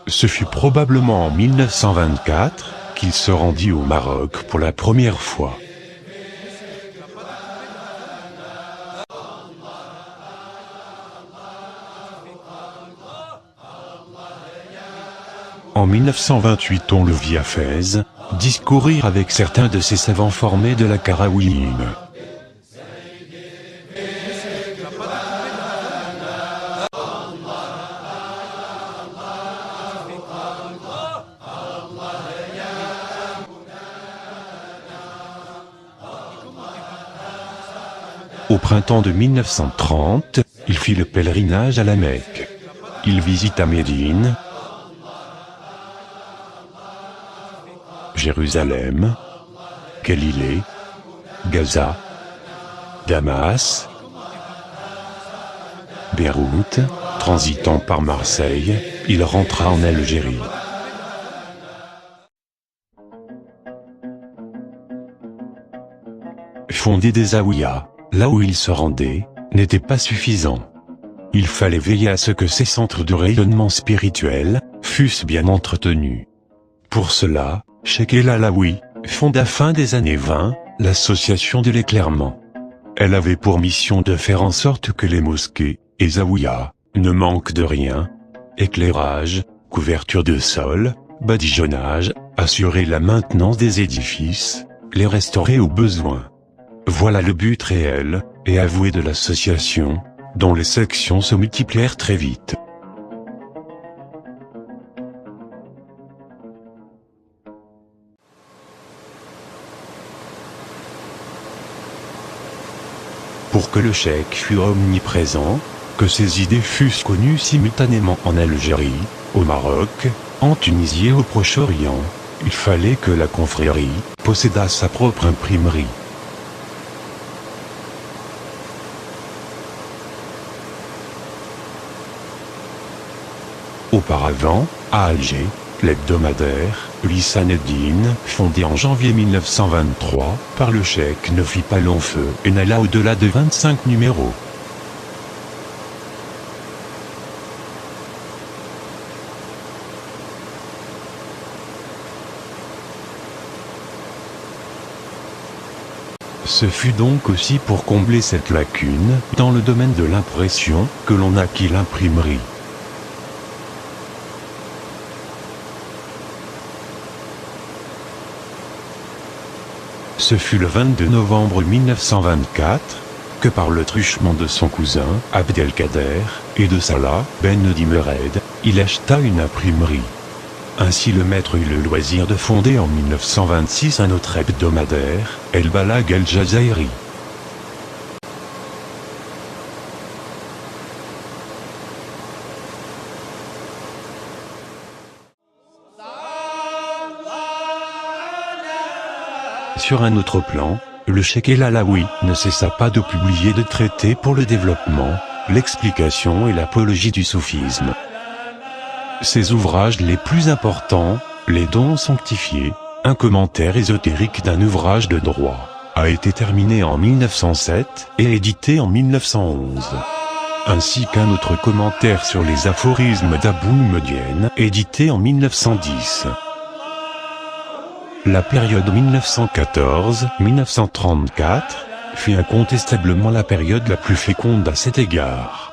Ce fut probablement en 1924 qu'il se rendit au Maroc pour la première fois. En 1928 on le vit à Fès, discourir avec certains de ces savants formés de la Karawiyyin. Au printemps de 1930, il fit le pèlerinage à la Mecque. Il visita Médine, Jérusalem, Galilée, Gaza, Damas, Beyrouth. Transitant par Marseille, il rentra en Algérie. Fonder des zaouïas, là où il se rendait, n'était pas suffisant. Il fallait veiller à ce que ces centres de rayonnement spirituel fussent bien entretenus. Pour cela, Cheikh El Alaoui fonda fin des années 20, l'association de l'éclairement. Elle avait pour mission de faire en sorte que les mosquées et zaouïas ne manquent de rien. Éclairage, couverture de sol, badigeonnage, assurer la maintenance des édifices, les restaurer au besoin. Voilà le but réel et avoué de l'association, dont les sections se multiplièrent très vite. Pour que le cheikh fût omniprésent, que ses idées fussent connues simultanément en Algérie, au Maroc, en Tunisie et au Proche-Orient, il fallait que la confrérie possédât sa propre imprimerie. Auparavant, à Alger, l'hebdomadaire Lisan Eddine, fondé en janvier 1923 par le cheikh, ne fit pas long feu et n'alla au-delà de 25 numéros. Ce fut donc aussi pour combler cette lacune dans le domaine de l'impression que l'on acquit l'imprimerie. Ce fut le 22 novembre 1924 que, par le truchement de son cousin Abdelkader et de Salah Ben Dimered, il acheta une imprimerie. Ainsi le maître eut le loisir de fonder en 1926 un autre hebdomadaire, El Balag El Jazairi. Sur un autre plan, le cheikh El Alaoui ne cessa pas de publier des traités pour le développement, l'explication et l'apologie du soufisme. Ses ouvrages les plus importants, Les dons sanctifiés, un commentaire ésotérique d'un ouvrage de droit, a été terminé en 1907 et édité en 1911. Ainsi qu'un autre commentaire sur les aphorismes d'Abou Medienne, édité en 1910. La période 1914-1934 fut incontestablement la période la plus féconde à cet égard.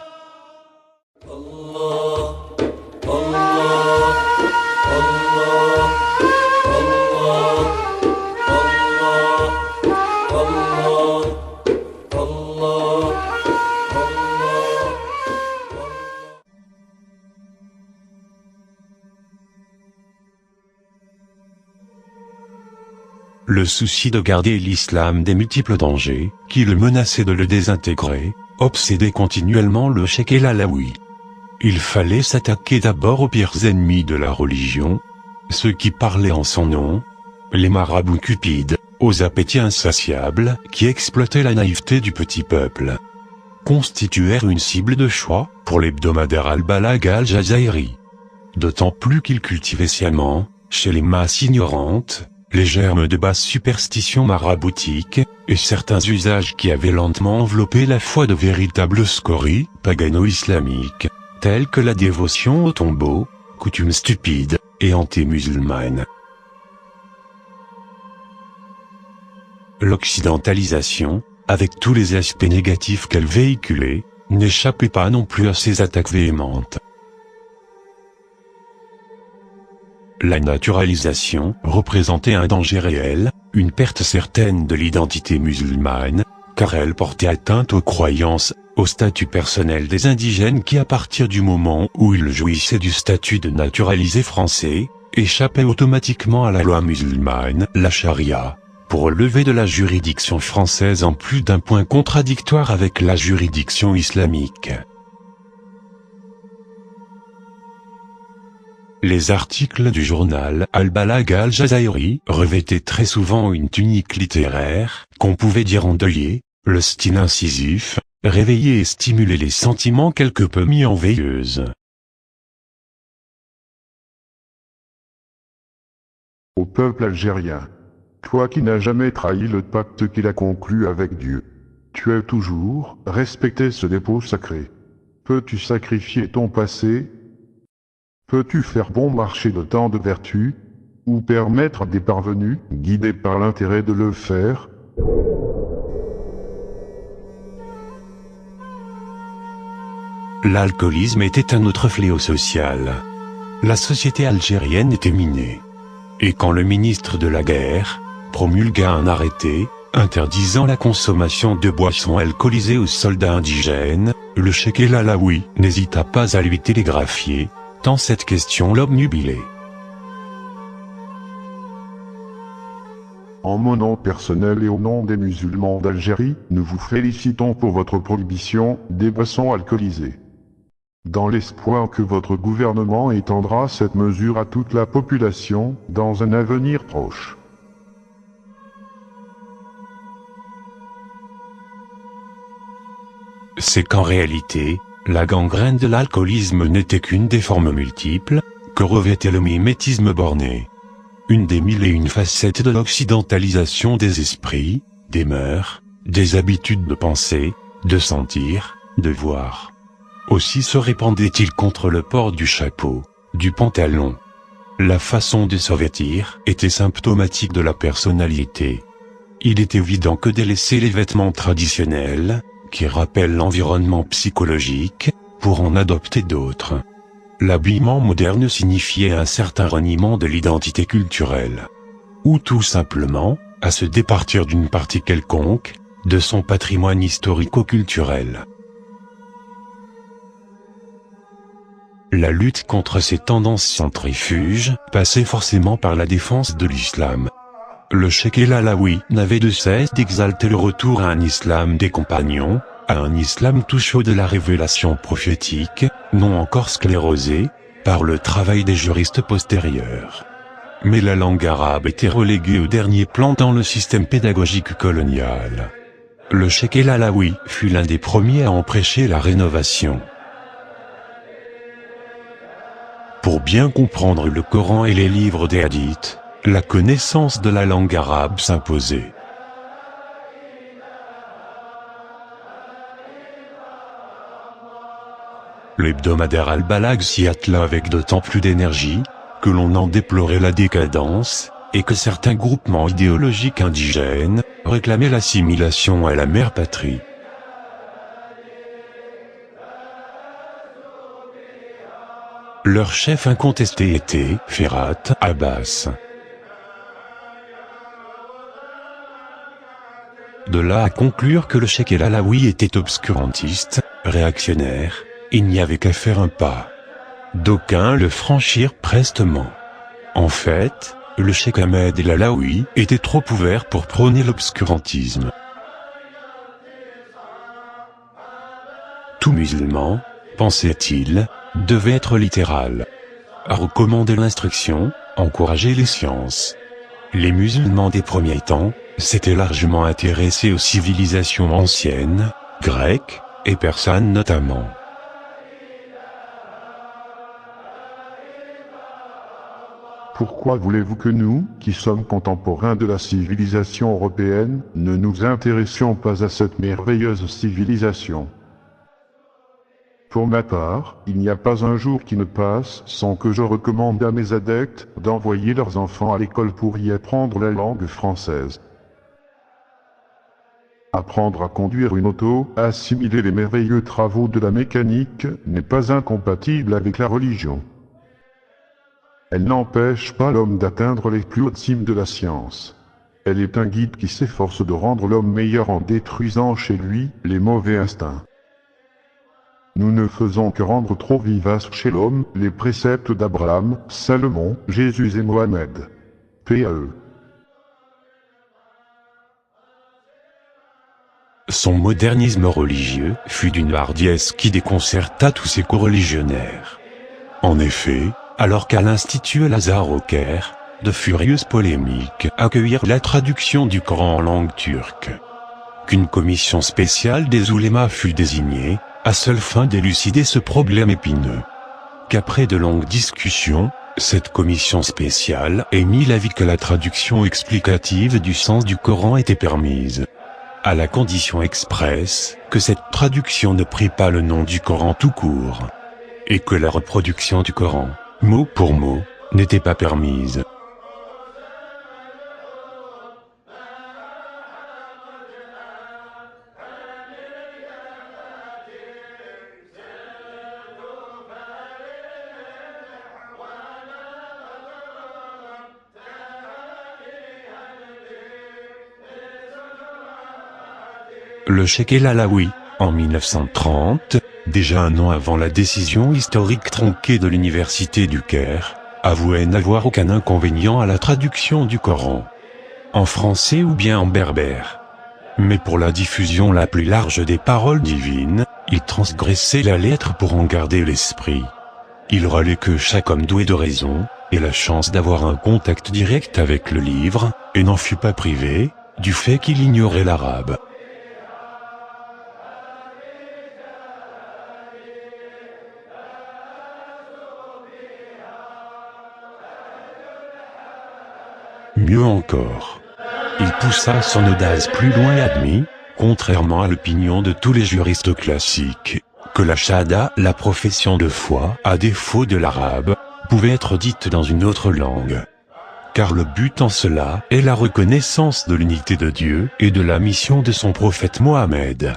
Le souci de garder l'islam des multiples dangers, qui le menaçaient de le désintégrer, obsédait continuellement le cheikh El Alaoui. Il fallait s'attaquer d'abord aux pires ennemis de la religion, ceux qui parlaient en son nom, les marabouts cupides, aux appétits insatiables qui exploitaient la naïveté du petit peuple. Constituèrent une cible de choix pour l'hebdomadaire Al Balag Al Jazairi. D'autant plus qu'il cultivait sciemment, chez les masses ignorantes, les germes de basses superstitions maraboutiques, et certains usages qui avaient lentement enveloppé la foi de véritables scories pagano-islamiques, tels que la dévotion au tombeau, coutume stupide et anti-musulmane. L'occidentalisation, avec tous les aspects négatifs qu'elle véhiculait, n'échappait pas non plus à ces attaques véhémentes. La naturalisation représentait un danger réel, une perte certaine de l'identité musulmane, car elle portait atteinte aux croyances, au statut personnel des indigènes qui, à partir du moment où ils jouissaient du statut de naturalisés français, échappaient automatiquement à la loi musulmane, la charia, pour relever de la juridiction française en plus d'un point contradictoire avec la juridiction islamique. Les articles du journal Al-Balag Al-Jazairi revêtaient très souvent une tunique littéraire, qu'on pouvait dire endeuillée, le style incisif, réveiller et stimuler les sentiments quelque peu mis en veilleuse. Au peuple algérien, toi qui n'as jamais trahi le pacte qu'il a conclu avec Dieu, tu as toujours respecté ce dépôt sacré. Peux-tu sacrifier ton passé? Peux-tu faire bon marché de tant de vertus, ou permettre à des parvenus, guidés par l'intérêt de le faire? L'alcoolisme était un autre fléau social. La société algérienne était minée. Et quand le ministre de la Guerre promulgua un arrêté interdisant la consommation de boissons alcoolisées aux soldats indigènes, le cheikh El Alaoui n'hésita pas à lui télégraphier, tant cette question l'obnubilait. En mon nom personnel et au nom des musulmans d'Algérie, nous vous félicitons pour votre prohibition des boissons alcoolisées. Dans l'espoir que votre gouvernement étendra cette mesure à toute la population dans un avenir proche. C'est qu'en réalité, la gangrène de l'alcoolisme n'était qu'une des formes multiples que revêtait le mimétisme borné. Une des mille et une facettes de l'occidentalisation des esprits, des mœurs, des habitudes de penser, de sentir, de voir. Aussi se répandait-il contre le port du chapeau, du pantalon. La façon de se vêtir était symptomatique de la personnalité. Il est évident que délaisser les vêtements traditionnels, qui rappellent l'environnement psychologique, pour en adopter d'autres. L'habillement moderne signifiait un certain reniement de l'identité culturelle. Ou tout simplement, à se départir d'une partie quelconque, de son patrimoine historico-culturel. La lutte contre ces tendances centrifuges passait forcément par la défense de l'islam. Le cheikh El Alaoui n'avait de cesse d'exalter le retour à un islam des compagnons, à un islam tout chaud de la révélation prophétique, non encore sclérosé par le travail des juristes postérieurs. Mais la langue arabe était reléguée au dernier plan dans le système pédagogique colonial. Le cheikh El Alaoui fut l'un des premiers à en prêcher la rénovation. Pour bien comprendre le Coran et les livres des hadiths, la connaissance de la langue arabe s'imposait. L'hebdomadaire Al-Balag s'y attela avec d'autant plus d'énergie, que l'on en déplorait la décadence, et que certains groupements idéologiques indigènes réclamaient l'assimilation à la mère patrie. Leur chef incontesté était Ferhat Abbas. De là à conclure que le cheikh El Alaoui était obscurantiste, réactionnaire, il n'y avait qu'à faire un pas. D'aucuns le franchirent prestement. En fait, le cheikh Ahmed El Alaoui était trop ouvert pour prôner l'obscurantisme. Tout musulman, pensait-il, devait être littéral. À recommander l'instruction, encourager les sciences. Les musulmans des premiers temps s'étaient largement intéressés aux civilisations anciennes, grecques et persanes notamment. Pourquoi voulez-vous que nous, qui sommes contemporains de la civilisation européenne, ne nous intéressions pas à cette merveilleuse civilisation ? Pour ma part, il n'y a pas un jour qui ne passe sans que je recommande à mes adeptes d'envoyer leurs enfants à l'école pour y apprendre la langue française. Apprendre à conduire une auto, à assimiler les merveilleux travaux de la mécanique, n'est pas incompatible avec la religion. Elle n'empêche pas l'homme d'atteindre les plus hautes cimes de la science. Elle est un guide qui s'efforce de rendre l'homme meilleur en détruisant chez lui les mauvais instincts. Nous ne faisons que rendre trop vivaces chez l'homme les préceptes d'Abraham, Salomon, Jésus et Mohamed. Paix à eux. Son modernisme religieux fut d'une hardiesse qui déconcerta tous ses coreligionnaires. En effet, alors qu'à l'Institut Al-Azhar au Caire, de furieuses polémiques accueillirent la traduction du Coran en langue turque. Qu'une commission spéciale des oulémas fut désignée, à seule fin d'élucider ce problème épineux. Qu'après de longues discussions, cette commission spéciale émit l'avis que la traduction explicative du sens du Coran était permise, à la condition expresse que cette traduction ne prit pas le nom du Coran tout court, et que la reproduction du Coran, mot pour mot, n'était pas permise. Le cheikh El Alaoui, en 1930, déjà un an avant la décision historique tronquée de l'université du Caire, avouait n'avoir aucun inconvénient à la traduction du Coran, en français ou bien en berbère. Mais pour la diffusion la plus large des paroles divines, il transgressait la lettre pour en garder l'esprit. Il râlait que chaque homme doué de raison ait la chance d'avoir un contact direct avec le livre, et n'en fut pas privé, du fait qu'il ignorait l'arabe. Mieux encore, il poussa son audace plus loin et admit, contrairement à l'opinion de tous les juristes classiques, que la shahada, la profession de foi, à défaut de l'arabe, pouvait être dite dans une autre langue. Car le but en cela est la reconnaissance de l'unité de Dieu et de la mission de son prophète Mohammed.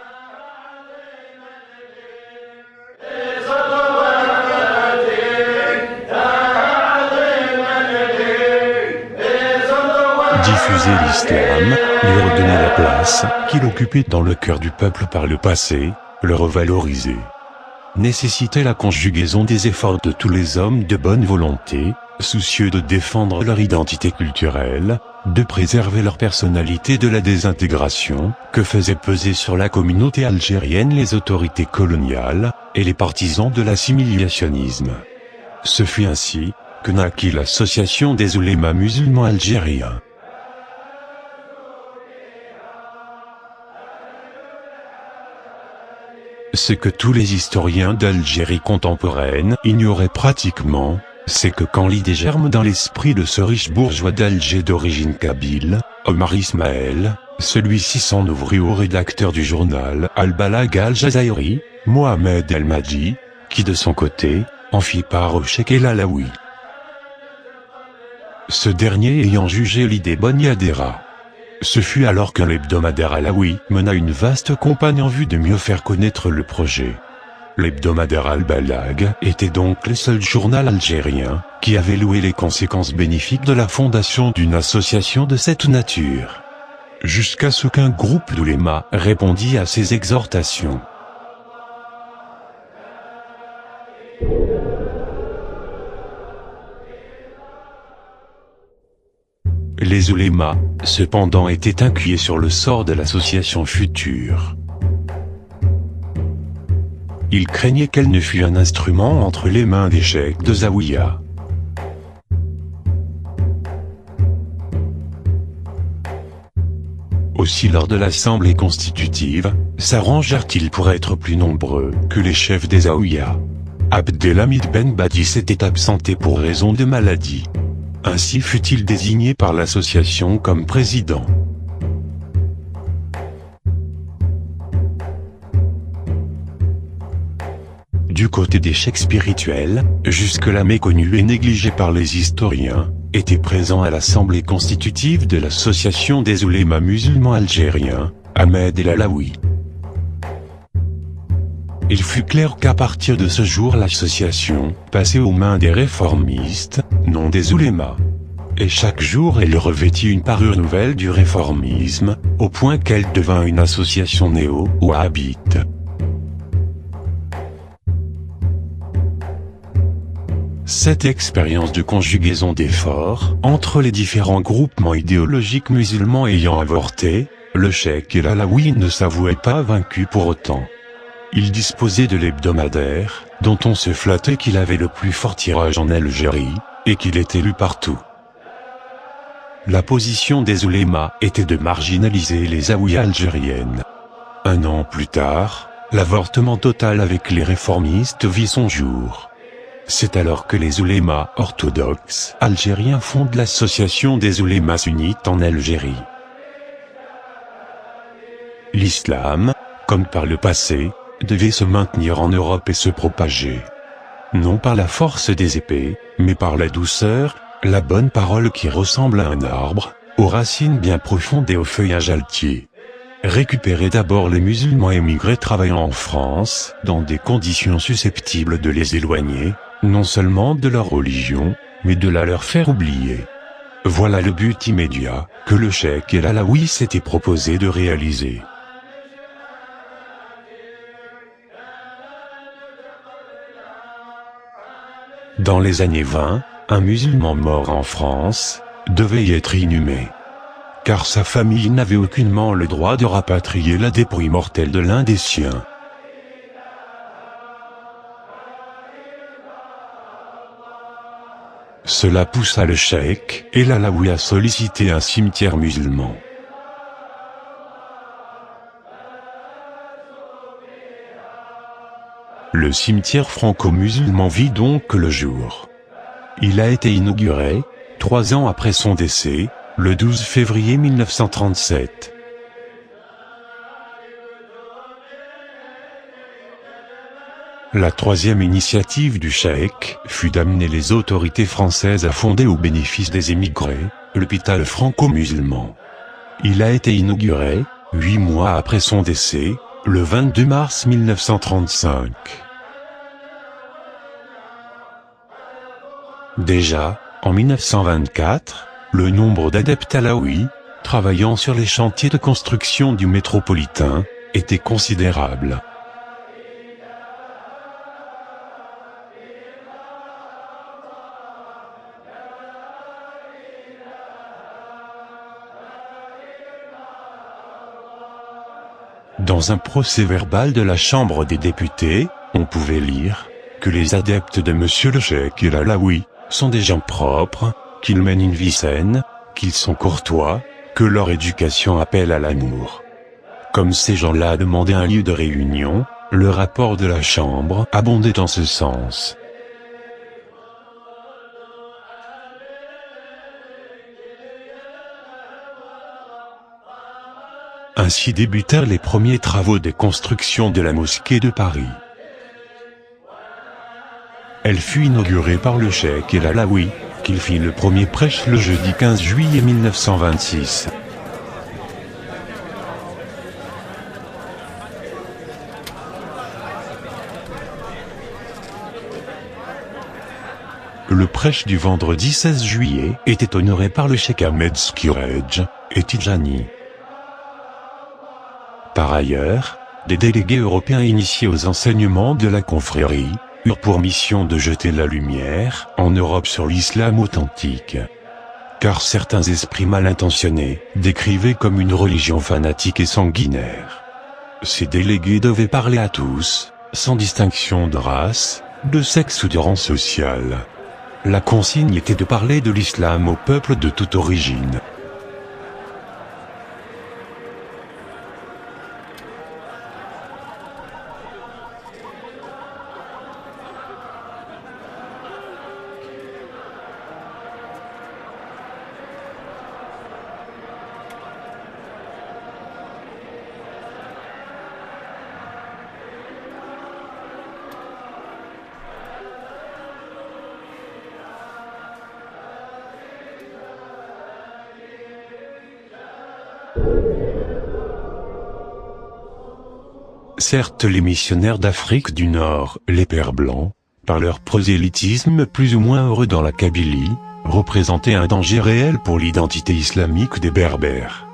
Diffuser l'islam, lui redonner la place qu'il occupait dans le cœur du peuple par le passé, le revaloriser. Nécessitait la conjugaison des efforts de tous les hommes de bonne volonté, soucieux de défendre leur identité culturelle, de préserver leur personnalité de la désintégration que faisaient peser sur la communauté algérienne les autorités coloniales et les partisans de l'assimilationnisme. Ce fut ainsi que naquit l'association des oulémas musulmans algériens. Ce que tous les historiens d'Algérie contemporaine ignoraient pratiquement, c'est que quand l'idée germe dans l'esprit de ce riche bourgeois d'Alger d'origine kabyle, Omar Ismaël, celui-ci s'en ouvrit au rédacteur du journal Al-Balag Al-Jazairi, Mohamed El-Madji, qui de son côté, en fit part au cheikh El Alaoui. Ce dernier ayant jugé l'idée bonne y adhéra. Ce fut alors que l'hebdomadaire Alaoui mena une vaste campagne en vue de mieux faire connaître le projet. L'hebdomadaire Al-Balag était donc le seul journal algérien qui avait loué les conséquences bénéfiques de la fondation d'une association de cette nature. Jusqu'à ce qu'un groupe d'oulémas répondit à ces exhortations. Les oulémas, cependant, étaient inquiets sur le sort de l'association future. Ils craignaient qu'elle ne fût un instrument entre les mains des cheikh de Zaouïa. Aussi lors de l'assemblée constitutive, s'arrangèrent-ils pour être plus nombreux que les chefs des Zaouïa. Abdelhamid Ben Badi s'était absenté pour raison de maladie. Ainsi fut-il désigné par l'association comme président. Du côté des cheikhs spirituels, jusque-là méconnus et négligés par les historiens, était présent à l'assemblée constitutive de l'association des oulémas musulmans algériens, Ahmed El Alaoui. Il fut clair qu'à partir de ce jour l'association passait aux mains des réformistes, non des oulémas. Et chaque jour elle revêtit une parure nouvelle du réformisme, au point qu'elle devint une association néo-wahhabite. Cette expérience de conjugaison d'efforts entre les différents groupements idéologiques musulmans ayant avorté, le cheikh El Alaoui ne s'avouait pas vaincu pour autant. Il disposait de l'hebdomadaire, dont on se flattait qu'il avait le plus fort tirage en Algérie, et qu'il était lu partout. La position des oulémas était de marginaliser les zaouïas algériennes. Un an plus tard, l'avortement total avec les réformistes vit son jour. C'est alors que les oulémas orthodoxes algériens fondent l'association des oulémas sunnites en Algérie. L'islam, comme par le passé, devait se maintenir en Europe et se propager. Non par la force des épées, mais par la douceur, la bonne parole qui ressemble à un arbre, aux racines bien profondes et au feuillage altier. Récupérer d'abord les musulmans émigrés travaillant en France, dans des conditions susceptibles de les éloigner, non seulement de leur religion, mais de la leur faire oublier. Voilà le but immédiat, que le cheikh El Alaoui s'était proposé de réaliser. Dans les années 20, un musulman mort en France devait y être inhumé. Car sa famille n'avait aucunement le droit de rapatrier la dépouille mortelle de l'un des siens. Cela poussa le cheikh El Alaoui à solliciter un cimetière musulman. Le cimetière franco-musulman vit donc le jour. Il a été inauguré, 3 ans après son décès, le 12 février 1937. La troisième initiative du cheikh fut d'amener les autorités françaises à fonder au bénéfice des émigrés, l'hôpital franco-musulman. Il a été inauguré, 8 mois après son décès, le 22 mars 1935. Déjà, en 1924, le nombre d'adeptes alaouis, travaillant sur les chantiers de construction du métropolitain, était considérable. Dans un procès-verbal de la Chambre des députés, on pouvait lire que les adeptes de Monsieur le cheikh El Alaoui sont des gens propres, qu'ils mènent une vie saine, qu'ils sont courtois, que leur éducation appelle à l'amour. Comme ces gens-là demandaient un lieu de réunion, le rapport de la Chambre abondait en ce sens. Ainsi débutèrent les premiers travaux de construction de la mosquée de Paris. Elle fut inaugurée par le cheikh El Alaoui, qu'il fit le premier prêche le jeudi 15 juillet 1926. Le prêche du vendredi 16 juillet était honoré par le cheikh Ahmed Skirej et Tidjani. Par ailleurs, des délégués européens initiés aux enseignements de la confrérie eurent pour mission de jeter la lumière en Europe sur l'islam authentique. Car certains esprits mal intentionnés décrivaient comme une religion fanatique et sanguinaire. Ces délégués devaient parler à tous, sans distinction de race, de sexe ou de rang social. La consigne était de parler de l'islam au peuple de toute origine. Certes, les missionnaires d'Afrique du Nord, les Pères Blancs, par leur prosélytisme plus ou moins heureux dans la Kabylie, représentaient un danger réel pour l'identité islamique des Berbères.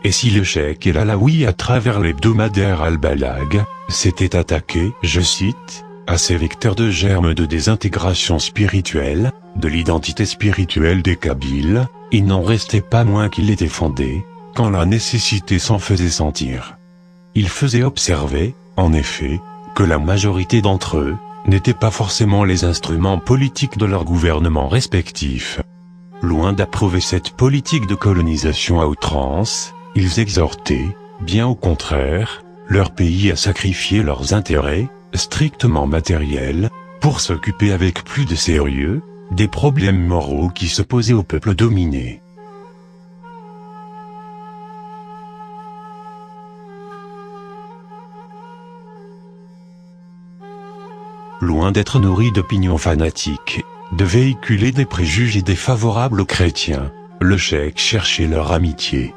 Et si le cheikh El Alaoui, à travers l'hebdomadaire Al-Balag, s'était attaqué, je cite, à ces vecteurs de germes de désintégration spirituelle, de l'identité spirituelle des Kabyles, il n'en restait pas moins qu'il était fondé, quand la nécessité s'en faisait sentir. Il faisait observer, en effet, que la majorité d'entre eux n'étaient pas forcément les instruments politiques de leurs gouvernements respectifs. Loin d'approuver cette politique de colonisation à outrance, ils exhortaient, bien au contraire, leur pays à sacrifier leurs intérêts, strictement matériels, pour s'occuper avec plus de sérieux, des problèmes moraux qui se posaient au peuple dominé. Loin d'être nourris d'opinions fanatiques, de véhiculer des préjugés défavorables aux chrétiens, le cheikh cherchait leur amitié.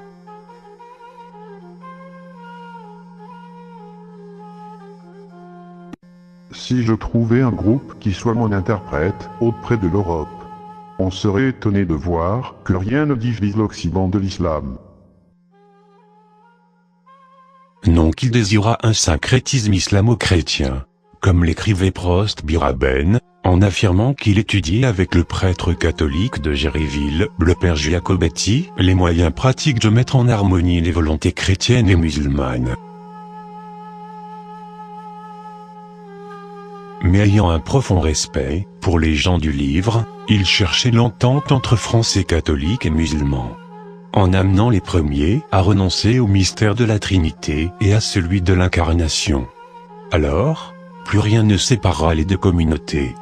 Si je trouvais un groupe qui soit mon interprète auprès de l'Europe, on serait étonné de voir que rien ne divise l'Occident de l'islam. Non, qu'il désira un syncrétisme islamo-chrétien, comme l'écrivait Prost Biraben, en affirmant qu'il étudiait avec le prêtre catholique de Géréville, le père Giacobetti, les moyens pratiques de mettre en harmonie les volontés chrétiennes et musulmanes. Mais ayant un profond respect pour les gens du livre, il cherchait l'entente entre Français catholiques et musulmans, en amenant les premiers à renoncer au mystère de la Trinité et à celui de l'incarnation. Alors, plus rien ne séparera les deux communautés.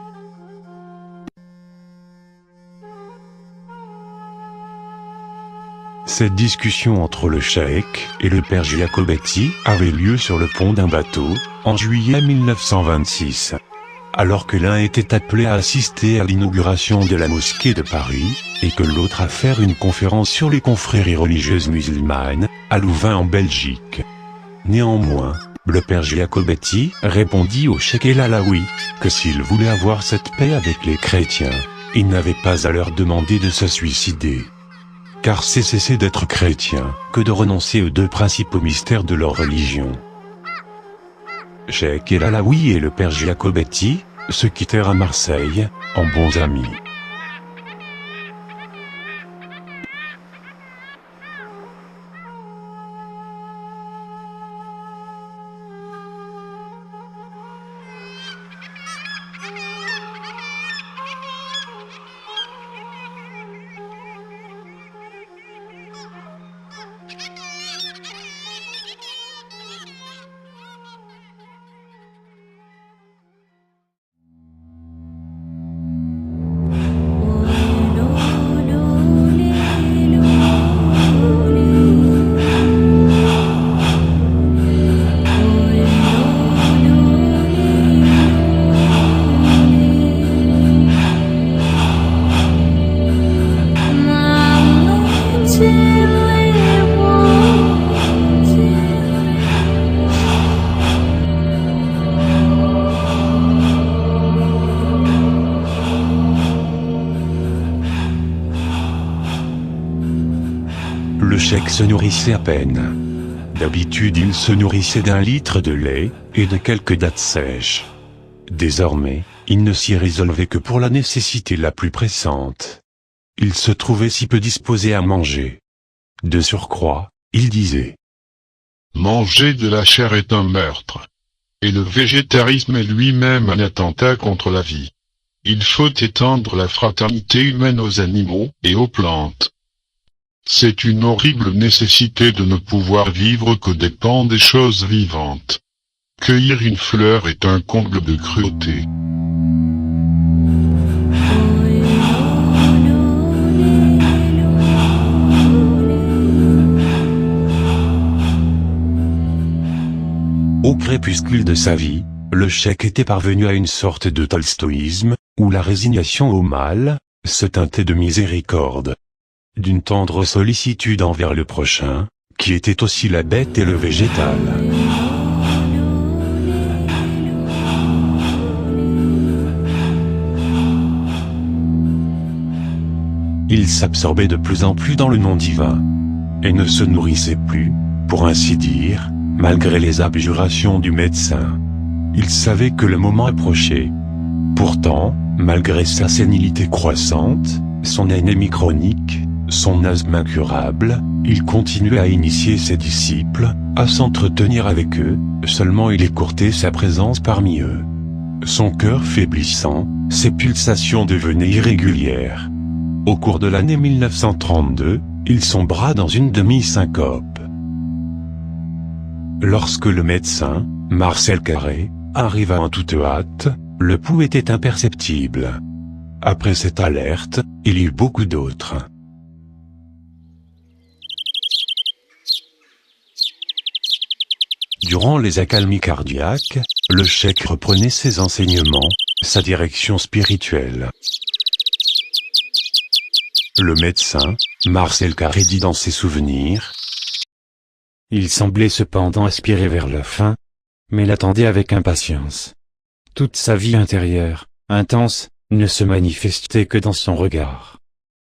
Cette discussion entre le cheikh et le père Giacobetti avait lieu sur le pont d'un bateau, en juillet 1926. Alors que l'un était appelé à assister à l'inauguration de la mosquée de Paris, et que l'autre à faire une conférence sur les confréries religieuses musulmanes, à Louvain en Belgique. Néanmoins, le père Giacobetti répondit au cheikh El Alaoui que s'il voulait avoir cette paix avec les chrétiens, il n'avait pas à leur demander de se suicider. Car c'est cesser d'être chrétien que de renoncer aux deux principaux mystères de leur religion. Cheikh El Alaoui et le père Giacobetti se quittèrent à Marseille, en bons amis. Le cheikh se nourrissait à peine. D'habitude il se nourrissait d'1 litre de lait, et de quelques dattes sèches. Désormais, il ne s'y résolvait que pour la nécessité la plus pressante. Il se trouvait si peu disposé à manger. De surcroît, il disait « Manger de la chair est un meurtre. Et le végétarisme est lui-même un attentat contre la vie. Il faut étendre la fraternité humaine aux animaux et aux plantes. C'est une horrible nécessité de ne pouvoir vivre qu'aux dépens des choses vivantes. Cueillir une fleur est un comble de cruauté. » Au crépuscule de sa vie, le cheikh était parvenu à une sorte de tolstoïsme, où la résignation au mal se teintait de miséricorde, d'une tendre sollicitude envers le prochain, qui était aussi la bête et le végétal. Il s'absorbait de plus en plus dans le nom divin, et ne se nourrissait plus, pour ainsi dire, malgré les abjurations du médecin. Il savait que le moment approchait. Pourtant, malgré sa sénilité croissante, son anémie chronique, Son asthme incurable, il continuait à initier ses disciples, à s'entretenir avec eux, seulement il écourtait sa présence parmi eux. Son cœur faiblissant, ses pulsations devenaient irrégulières. Au cours de l'année 1932, il sombra dans une demi-syncope. Lorsque le médecin, Marcel Carré, arriva en toute hâte, le pouls était imperceptible. Après cette alerte, il y eut beaucoup d'autres. Durant les accalmies cardiaques, le cheikh reprenait ses enseignements, sa direction spirituelle. Le médecin, Marcel Carré, dit dans ses souvenirs: il semblait cependant aspirer vers la fin, mais l'attendait avec impatience. Toute sa vie intérieure, intense, ne se manifestait que dans son regard.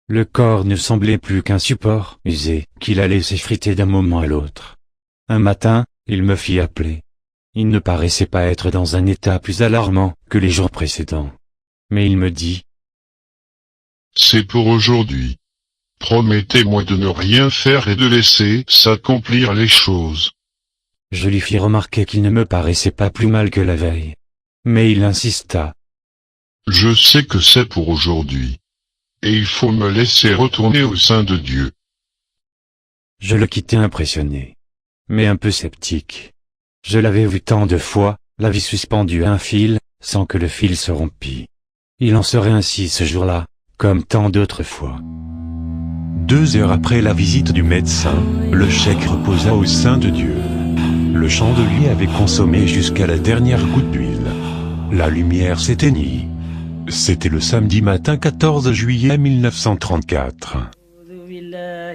Le corps ne semblait plus qu'un support usé, qu'il allait s'effriter d'un moment à l'autre. Un matin, il me fit appeler. Il ne paraissait pas être dans un état plus alarmant que les jours précédents. Mais il me dit: C'est pour aujourd'hui. Promettez-moi de ne rien faire et de laisser s'accomplir les choses. Je lui fis remarquer qu'il ne me paraissait pas plus mal que la veille. Mais il insista: Je sais que c'est pour aujourd'hui. Et il faut me laisser retourner au sein de Dieu. Je le quittai impressionné, mais un peu sceptique. Je l'avais vu tant de fois, la vie suspendue à un fil, sans que le fil se rompît. Il en serait ainsi ce jour-là, comme tant d'autres fois. 2 heures après la visite du médecin, le cheikh reposa au sein de Dieu. Le chandelier avait consommé jusqu'à la dernière goutte d'huile. La lumière s'éteignit. C'était le samedi matin 14 juillet 1934.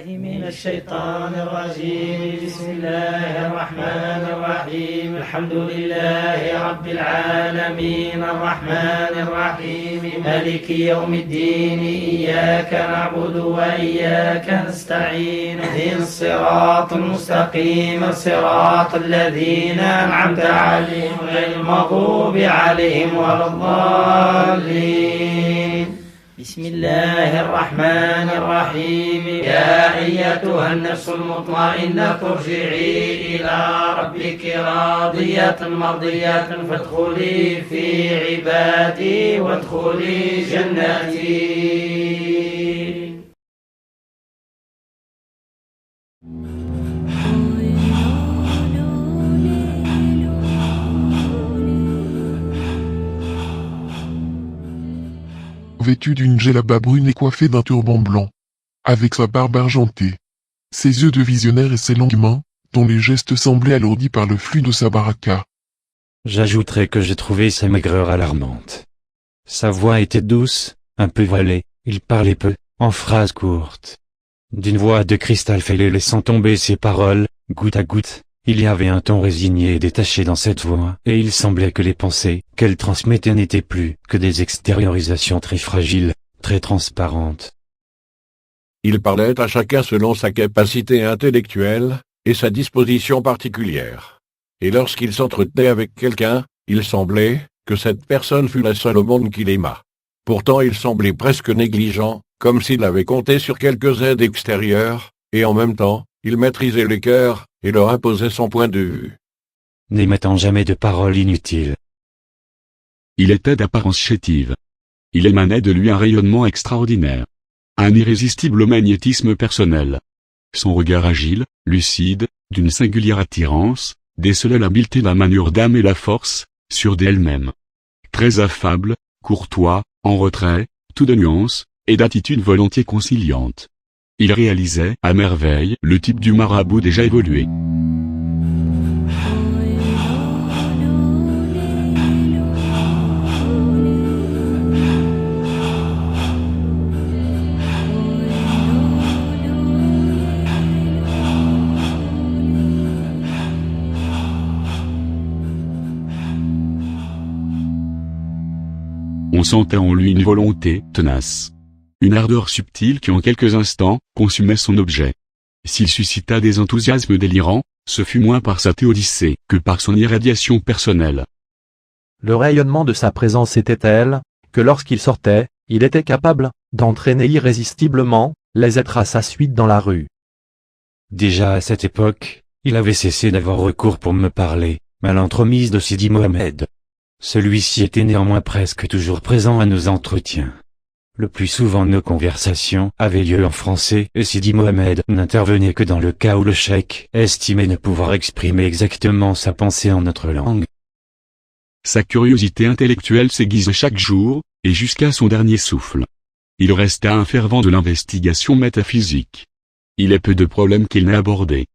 من الشيطان الرجيم بسم الله الرحمن الرحيم الحمد لله رب العالمين الرحمن الرحيم مالك يوم الدين إياك نعبد وإياك نستعين اهدنا الصراط المستقيم صراط الذين أنعمت عليهم غير المغضوب عليهم ولا الضالين بسم الله الرحمن الرحيم يا أيتها النفس المطمئنة ترجعي إلى ربك راضية مرضية فادخلي في عبادي وادخلي جنتي. Vêtu d'une djellaba brune et coiffé d'un turban blanc, avec sa barbe argentée, ses yeux de visionnaire et ses longues mains, dont les gestes semblaient alourdis par le flux de sa baraka. J'ajouterai que j'ai trouvé sa maigreur alarmante. Sa voix était douce, un peu voilée, il parlait peu, en phrases courtes. D'une voix de cristal fêlé laissant tomber ses paroles, goutte à goutte, il y avait un ton résigné et détaché dans cette voix, et il semblait que les pensées qu'elle transmettait n'étaient plus que des extériorisations très fragiles, très transparentes. Il parlait à chacun selon sa capacité intellectuelle et sa disposition particulière. Et lorsqu'il s'entretenait avec quelqu'un, il semblait que cette personne fût la seule au monde qu'il aimât. Pourtant il semblait presque négligent, comme s'il avait compté sur quelques aides extérieures, et en même temps, il maîtrisait les cœurs et leur imposait son point de vue. N'émettant jamais de paroles inutiles. Il était d'apparence chétive. Il émanait de lui un rayonnement extraordinaire. Un irrésistible magnétisme personnel. Son regard agile, lucide, d'une singulière attirance, décelait l'habileté, la manure d'âme et la force, sûre d'elle-même. Très affable, courtois, en retrait, tout de nuances, et d'attitude volontiers conciliante. Il réalisait à merveille le type du marabout déjà évolué. On sentait en lui une volonté tenace. Une ardeur subtile qui en quelques instants consumait son objet. S'il suscita des enthousiasmes délirants, ce fut moins par sa théodicée que par son irradiation personnelle. Le rayonnement de sa présence était tel, que lorsqu'il sortait, il était capable d'entraîner irrésistiblement les êtres à sa suite dans la rue. Déjà à cette époque, il avait cessé d'avoir recours pour me parler, à l'entremise de Sidi Mohamed. Celui-ci était néanmoins presque toujours présent à nos entretiens. Le plus souvent nos conversations avaient lieu en français et Sidi Mohamed n'intervenait que dans le cas où le cheikh estimait ne pouvoir exprimer exactement sa pensée en notre langue. Sa curiosité intellectuelle s'aiguise chaque jour, et jusqu'à son dernier souffle. Il resta un fervent de l'investigation métaphysique. Il est peu de problèmes qu'il n'ait abordés.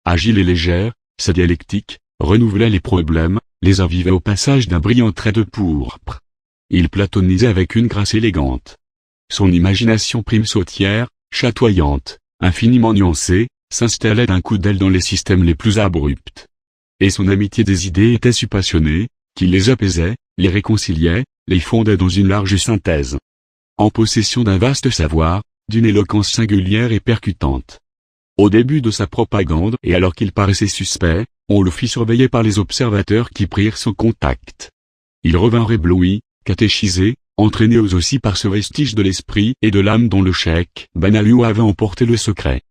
Agile et légère, sa dialectique renouvelait les problèmes, les avivait au passage d'un brillant trait de pourpre. Il platonisait avec une grâce élégante. Son imagination primesautière, chatoyante, infiniment nuancée, s'installait d'un coup d'aile dans les systèmes les plus abrupts. Et son amitié des idées était si passionnée, qu'il les apaisait, les réconciliait, les fondait dans une large synthèse. En possession d'un vaste savoir, d'une éloquence singulière et percutante. Au début de sa propagande et alors qu'il paraissait suspect, on le fit surveiller par les observateurs qui prirent son contact. Ils revinrent éblouis, catéchisés, entraînés eux aussi par ce vestige de l'esprit et de l'âme dont le cheikh Ben Aliou avait emporté le secret.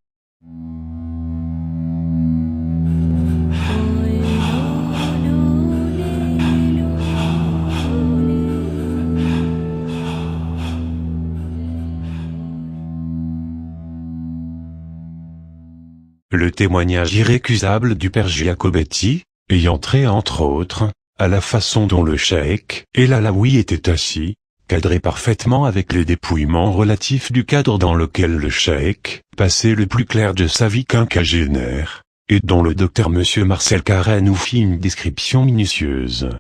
Le témoignage irrécusable du père Giacobetti, ayant trait entre autres, à la façon dont le cheikh El Alaoui était assis, cadré parfaitement avec les dépouillements relatifs du cadre dans lequel le cheikh passait le plus clair de sa vie quinquagénaire, et dont le docteur Monsieur Marcel Carré nous fit une description minutieuse.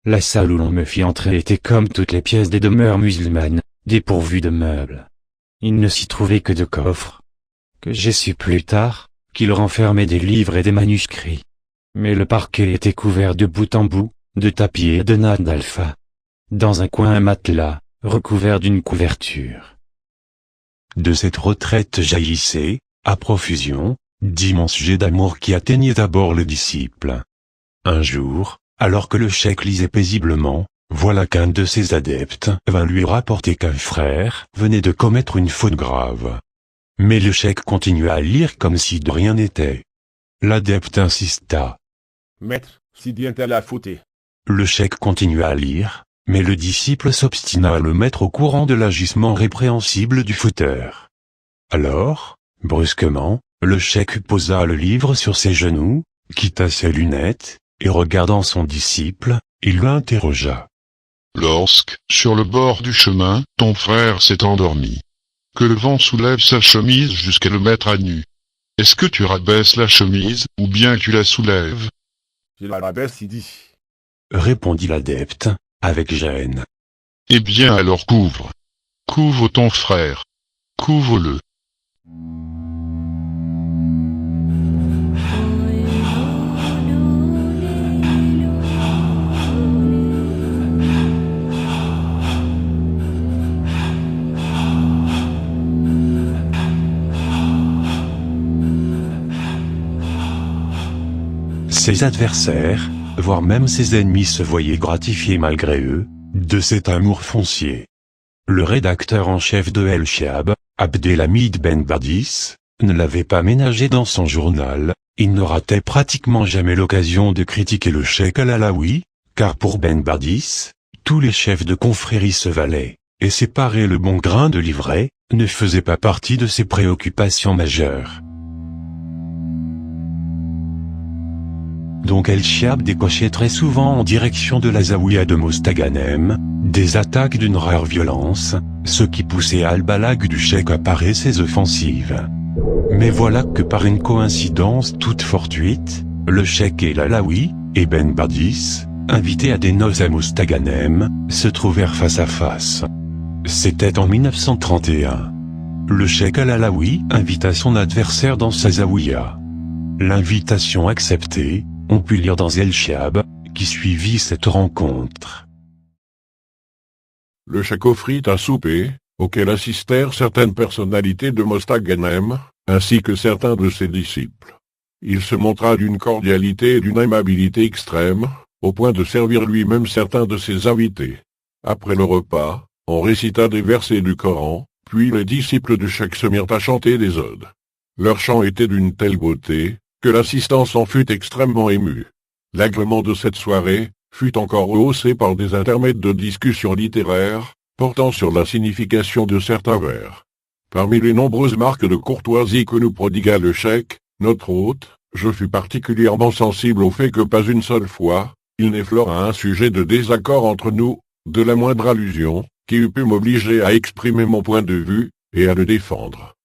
La salle où l'on me fit entrer était comme toutes les pièces des demeures musulmanes, dépourvues de meubles. Il ne s'y trouvait que de coffres, que j'ai su plus tard, qu'il renfermait des livres et des manuscrits. Mais le parquet était couvert de bout en bout, de tapis et de nattes d'alpha. Dans un coin un matelas, recouvert d'une couverture. De cette retraite jaillissait, à profusion, d'immenses jets d'amour qui atteignaient d'abord le disciple. Un jour, alors que le cheikh lisait paisiblement, voilà qu'un de ses adeptes vint lui rapporter qu'un frère venait de commettre une faute grave. Mais le cheikh continua à lire comme si de rien n'était. L'adepte insista. Maître, Sidi est à la faute. Le cheikh continua à lire, mais le disciple s'obstina à le mettre au courant de l'agissement répréhensible du fauteur. Alors, brusquement, le cheikh posa le livre sur ses genoux, quitta ses lunettes, et regardant son disciple, il l'interrogea. Lorsque, sur le bord du chemin, ton frère s'est endormi, que le vent soulève sa chemise jusqu'à le mettre à nu. Est-ce que tu rabaisses la chemise, ou bien tu la soulèves? Je la rabaisse, Sidi. Répondit l'adepte, avec gêne. Eh bien alors couvre. Couvre ton frère. Couvre-le. Ses adversaires, voire même ses ennemis se voyaient gratifiés malgré eux, de cet amour foncier. Le rédacteur en chef de El Chiab, Abdelhamid Ben Badis, ne l'avait pas ménagé dans son journal, il ne ratait pratiquement jamais l'occasion de critiquer le cheikh El Alaoui, car pour Ben Badis, tous les chefs de confrérie se valaient, et séparer le bon grain de l'ivraie, ne faisait pas partie de ses préoccupations majeures. Donc El Chiab décochait très souvent en direction de la Zaouïa de Mostaganem, des attaques d'une rare violence, ce qui poussait Al-Balag du cheikh à parer ses offensives. Mais voilà que par une coïncidence toute fortuite, le cheikh El Alaoui, et Ben Badis, invités à des noces à Mostaganem, se trouvèrent face à face. C'était en 1931. Le cheikh El Alaoui invita son adversaire dans sa Zaouïa. L'invitation acceptée, on put lire dans El Chiab, qui suivit cette rencontre. Le cheikh offrit un souper, auquel assistèrent certaines personnalités de Mostaganem, ainsi que certains de ses disciples. Il se montra d'une cordialité et d'une aimabilité extrême, au point de servir lui-même certains de ses invités. Après le repas, on récita des versets du Coran, Puis les disciples du cheikh se mirent à chanter des odes. Leur chant était d'une telle beauté, que l'assistance en fut extrêmement émue. L'agrément de cette soirée fut encore rehaussé par des intermèdes de discussions littéraires, portant sur la signification de certains vers. Parmi les nombreuses marques de courtoisie que nous prodigua le cheikh, notre hôte, je fus particulièrement sensible au fait que pas une seule fois, il n'effleura un sujet de désaccord entre nous, de la moindre allusion, qui eût pu m'obliger à exprimer mon point de vue, et à le défendre.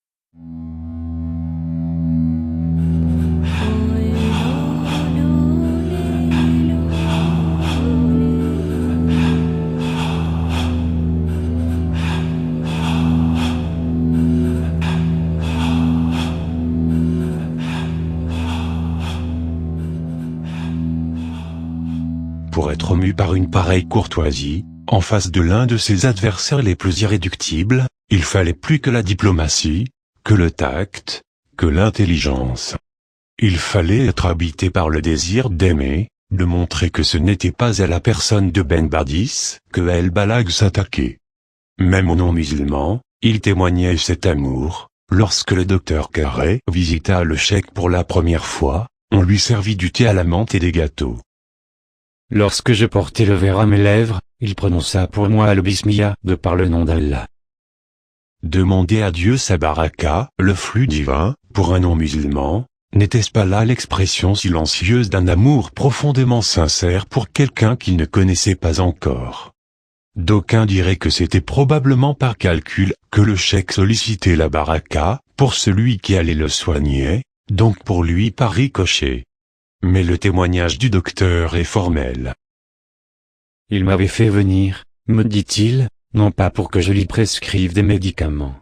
Pour être mu par une pareille courtoisie, en face de l'un de ses adversaires les plus irréductibles, il fallait plus que la diplomatie, que le tact, que l'intelligence. Il fallait être habité par le désir d'aimer, de montrer que ce n'était pas à la personne de Ben Badis que El Balag s'attaquait. Même aux non-musulmans, il témoignait cet amour. Lorsque le docteur Carré visita le cheikh pour la première fois, on lui servit du thé à la menthe et des gâteaux. Lorsque je portai le verre à mes lèvres, il prononça pour moi le bismillah de par le nom d'Allah. Demander à Dieu sa baraka, le flux divin, pour un non-musulman, n'était-ce pas là l'expression silencieuse d'un amour profondément sincère pour quelqu'un qu'il ne connaissait pas encore? D'aucuns diraient que c'était probablement par calcul que le cheikh sollicitait la baraka pour celui qui allait le soigner, donc pour lui par ricochet. Mais le témoignage du docteur est formel. Il m'avait fait venir, me dit-il, non pas pour que je lui prescrive des médicaments.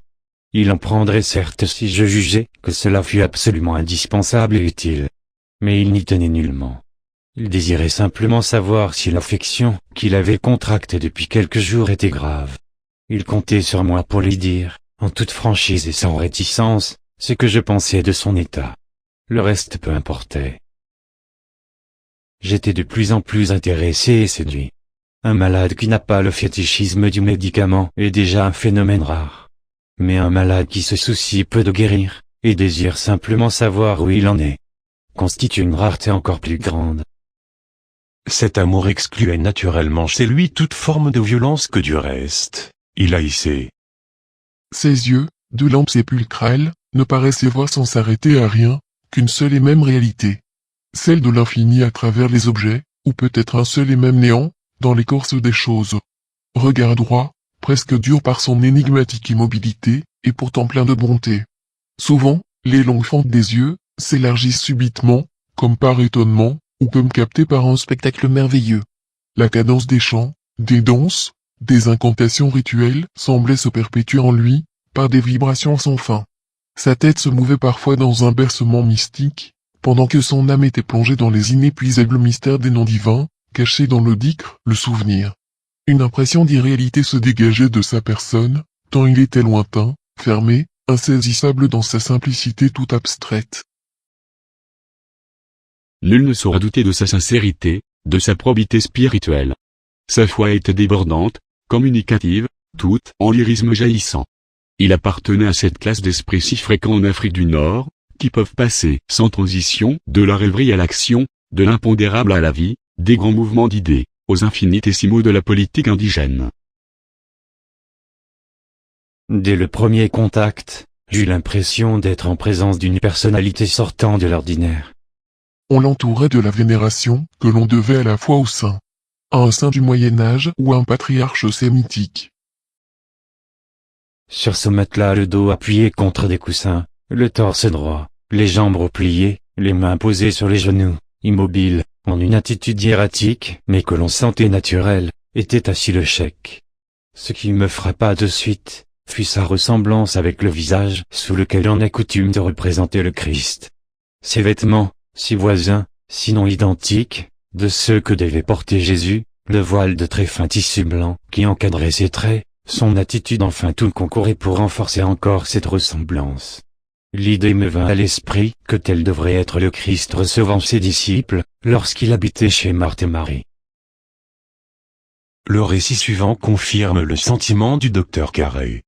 Il en prendrait certes si je jugeais que cela fût absolument indispensable et utile. Mais il n'y tenait nullement. Il désirait simplement savoir si l'affection qu'il avait contractée depuis quelques jours était grave. Il comptait sur moi pour lui dire, en toute franchise et sans réticence, ce que je pensais de son état. Le reste peu importait. J'étais de plus en plus intéressé et séduit. Un malade qui n'a pas le fétichisme du médicament est déjà un phénomène rare. Mais un malade qui se soucie peu de guérir, et désire simplement savoir où il en est, constitue une rareté encore plus grande. Cet amour excluait naturellement chez lui toute forme de violence que du reste, il haïssait. Ses yeux, de lampe sépulcrale, ne paraissaient voir sans s'arrêter à rien, qu'une seule et même réalité. Celle de l'infini à travers les objets, ou peut-être un seul et même néant, dans l'écorce des choses. Regard droit, presque dur par son énigmatique immobilité, et pourtant plein de bonté. Souvent, les longues fentes des yeux s'élargissent subitement, comme par étonnement, ou comme captés par un spectacle merveilleux. La cadence des chants, des danses, des incantations rituelles semblait se perpétuer en lui, par des vibrations sans fin. Sa tête se mouvait parfois dans un bercement mystique, pendant que son âme était plongée dans les inépuisables mystères des noms divins, cachés dans le dhikr, le souvenir. Une impression d'irréalité se dégageait de sa personne, tant il était lointain, fermé, insaisissable dans sa simplicité toute abstraite. Nul ne saura douter de sa sincérité, de sa probité spirituelle. Sa foi était débordante, communicative, toute en lyrisme jaillissant. Il appartenait à cette classe d'esprits si fréquents en Afrique du Nord, qui peuvent passer sans transition de la rêverie à l'action, de l'impondérable à la vie, des grands mouvements d'idées, aux infinitésimaux de la politique indigène. Dès le premier contact, j'eus l'impression d'être en présence d'une personnalité sortant de l'ordinaire. On l'entourait de la vénération que l'on devait à la fois au saint, à un saint du Moyen-Âge ou à un patriarche sémitique. Sur ce matelas, le dos appuyé contre des coussins, le torse droit, les jambes repliées, les mains posées sur les genoux, immobile, en une attitude hiératique, mais que l'on sentait naturelle, était assis le cheikh. Ce qui me frappa de suite, fut sa ressemblance avec le visage sous lequel on a coutume de représenter le Christ. Ses vêtements, si voisins, sinon identiques, de ceux que devait porter Jésus, le voile de très fin tissu blanc qui encadrait ses traits, son attitude enfin tout concourait pour renforcer encore cette ressemblance. L'idée me vint à l'esprit que tel devrait être le Christ recevant ses disciples, lorsqu'il habitait chez Marthe et Marie. Le récit suivant confirme le sentiment du docteur Carré.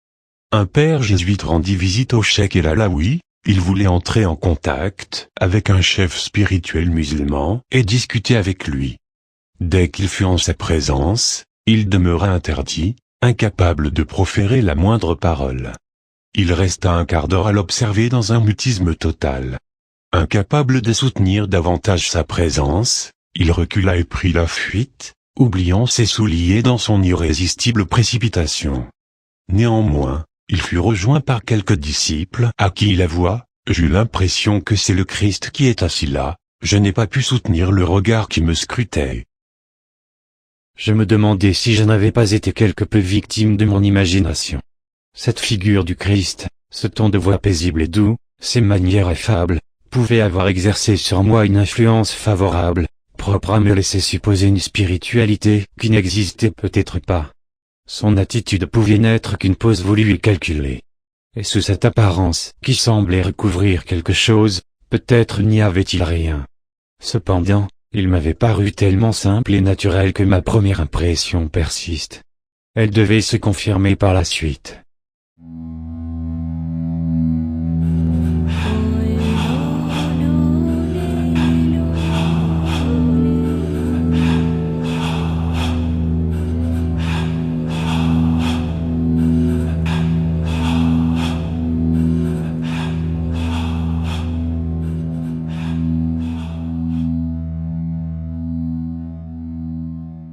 un père jésuite rendit visite au cheikh El Alaoui. Il voulait entrer en contact avec un chef spirituel musulman et discuter avec lui. Dès qu'il fut en sa présence, il demeura interdit, incapable de proférer la moindre parole. Il resta un quart d'heure à l'observer dans un mutisme total. Incapable de soutenir davantage sa présence, il recula et prit la fuite, oubliant ses souliers dans son irrésistible précipitation. Néanmoins, il fut rejoint par quelques disciples à qui il avoua « J'eus l'impression que c'est le Christ qui est assis là, je n'ai pas pu soutenir le regard qui me scrutait. » Je me demandais si je n'avais pas été quelque peu victime de mon imagination. Cette figure du Christ, ce ton de voix paisible et doux, ces manières affables, pouvaient avoir exercé sur moi une influence favorable, propre à me laisser supposer une spiritualité qui n'existait peut-être pas. Son attitude pouvait n'être qu'une pose voulue et calculée. Et sous cette apparence qui semblait recouvrir quelque chose, peut-être n'y avait-il rien. Cependant, il m'avait paru tellement simple et naturel que ma première impression persiste. Elle devait se confirmer par la suite.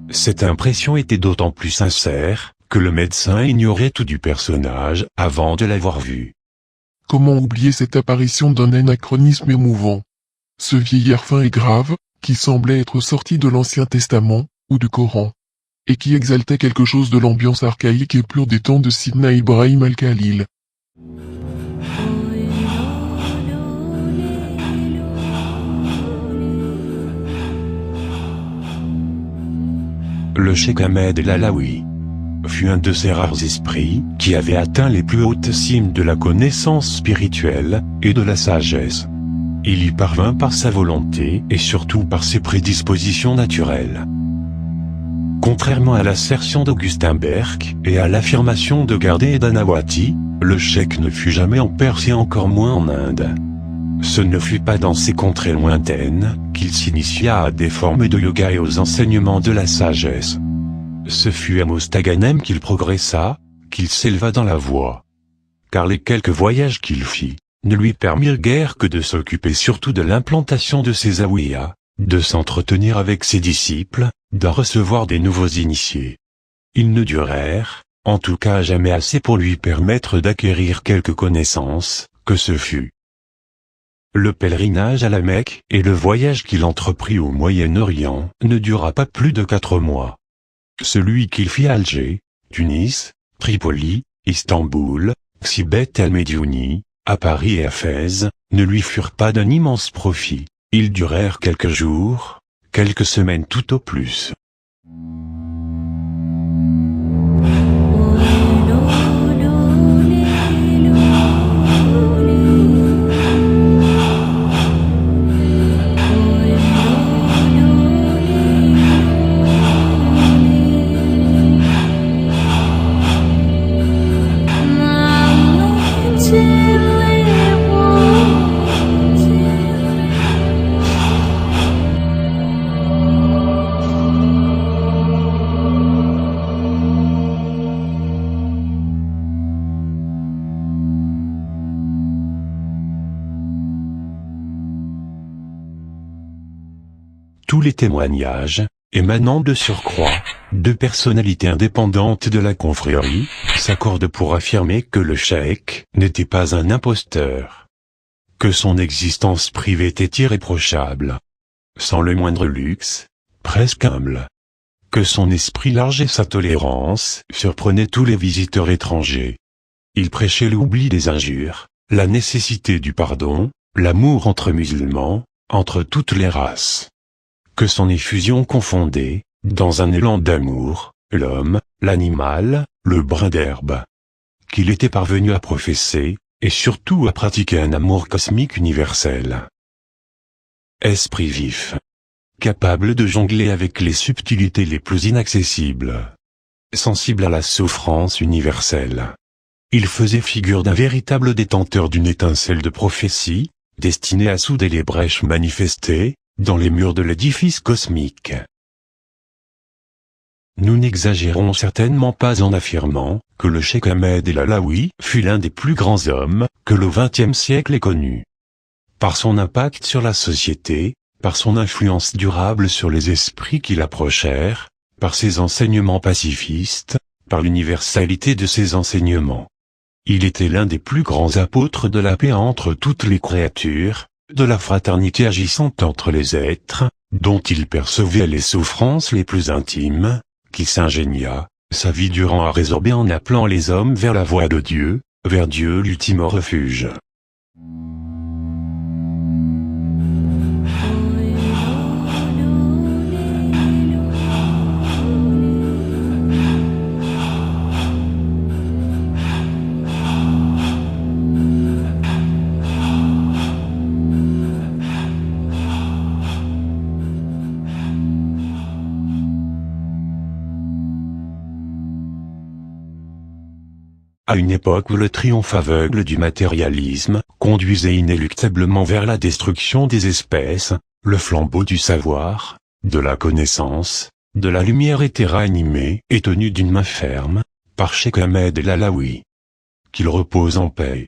Cette impression était d'autant plus sincère, que le médecin ignorait tout du personnage avant de l'avoir vu. Comment oublier cette apparition d'un anachronisme émouvant? Ce vieillard fin et grave, qui semblait être sorti de l'Ancien Testament, ou du Coran, et qui exaltait quelque chose de l'ambiance archaïque et pure des temps de Sidna Ibrahim al-Khalil. Le cheikh Ahmed El Alaoui fut un de ces rares esprits qui avaient atteint les plus hautes cimes de la connaissance spirituelle et de la sagesse. Il y parvint par sa volonté et surtout par ses prédispositions naturelles. Contrairement à l'assertion d'Augustin Berg et à l'affirmation de Gardé et d'Anawati, le cheikh ne fut jamais en Perse et encore moins en Inde. Ce ne fut pas dans ces contrées lointaines qu'il s'initia à des formes de yoga et aux enseignements de la sagesse. Ce fut à Mostaganem qu'il progressa, qu'il s'éleva dans la voie. Car les quelques voyages qu'il fit ne lui permirent guère que de s'occuper surtout de l'implantation de ses zawiyas, de s'entretenir avec ses disciples, d'en recevoir des nouveaux initiés. Ils ne durèrent, en tout cas jamais assez pour lui permettre d'acquérir quelques connaissances, que ce fut. Le pèlerinage à la Mecque et le voyage qu'il entreprit au Moyen-Orient ne dura pas plus de 4 mois. Celui qu'il fit à Alger, Tunis, Tripoli, Istanbul, Sibet el-Mediouni, à Paris et à Fès, ne lui furent pas d'un immense profit. Ils durèrent quelques jours, quelques semaines tout au plus. Tous les témoignages, émanant de surcroît, de personnalités indépendantes de la confrérie, s'accordent pour affirmer que le cheikh n'était pas un imposteur. Que son existence privée était irréprochable. Sans le moindre luxe, presque humble. Que son esprit large et sa tolérance surprenaient tous les visiteurs étrangers. Il prêchait l'oubli des injures, la nécessité du pardon, l'amour entre musulmans, entre toutes les races. Que son effusion confondait, dans un élan d'amour, l'homme, l'animal, le brin d'herbe. Qu'il était parvenu à professer, et surtout à pratiquer un amour cosmique universel. Esprit vif. Capable de jongler avec les subtilités les plus inaccessibles. Sensible à la souffrance universelle. Il faisait figure d'un véritable détenteur d'une étincelle de prophétie, destinée à souder les brèches manifestées, dans les murs de l'édifice cosmique. Nous n'exagérons certainement pas en affirmant que le cheikh Ahmed el-Alaoui fut l'un des plus grands hommes que le XXe siècle ait connu. Par son impact sur la société, par son influence durable sur les esprits qui l'approchèrent, par ses enseignements pacifistes, par l'universalité de ses enseignements. Il était l'un des plus grands apôtres de la paix entre toutes les créatures, de la fraternité agissant entre les êtres, dont il percevait les souffrances les plus intimes, qui s'ingénia, sa vie durant à résorber en appelant les hommes vers la voie de Dieu, vers Dieu l'ultime refuge. À une époque où le triomphe aveugle du matérialisme conduisait inéluctablement vers la destruction des espèces, le flambeau du savoir, de la connaissance, de la lumière était ranimé et tenu d'une main ferme, par Cheikh Ahmed el-Alaoui. Qu'il repose en paix.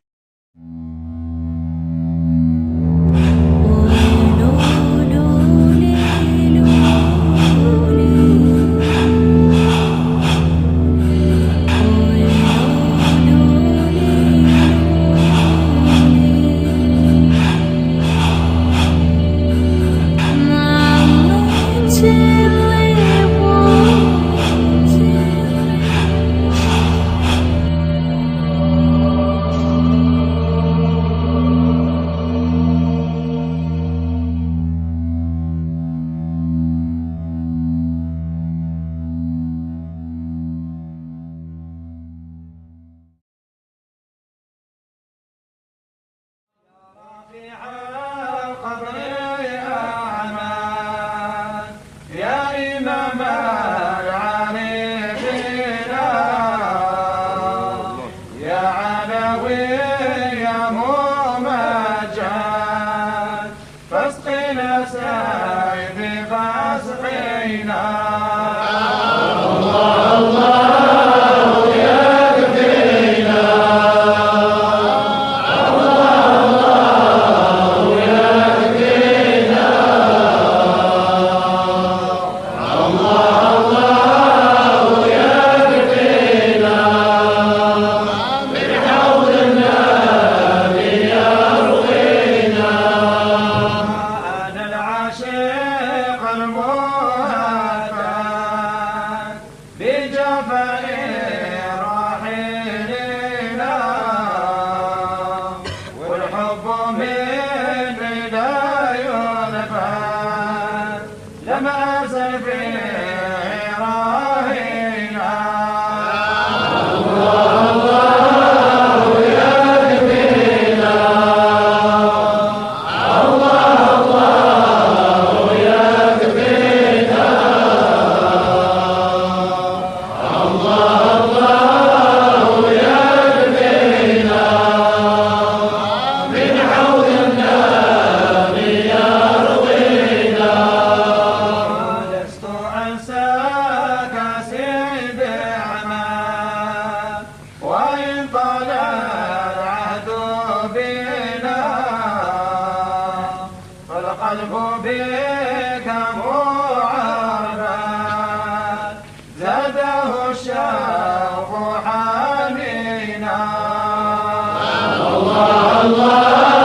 Allah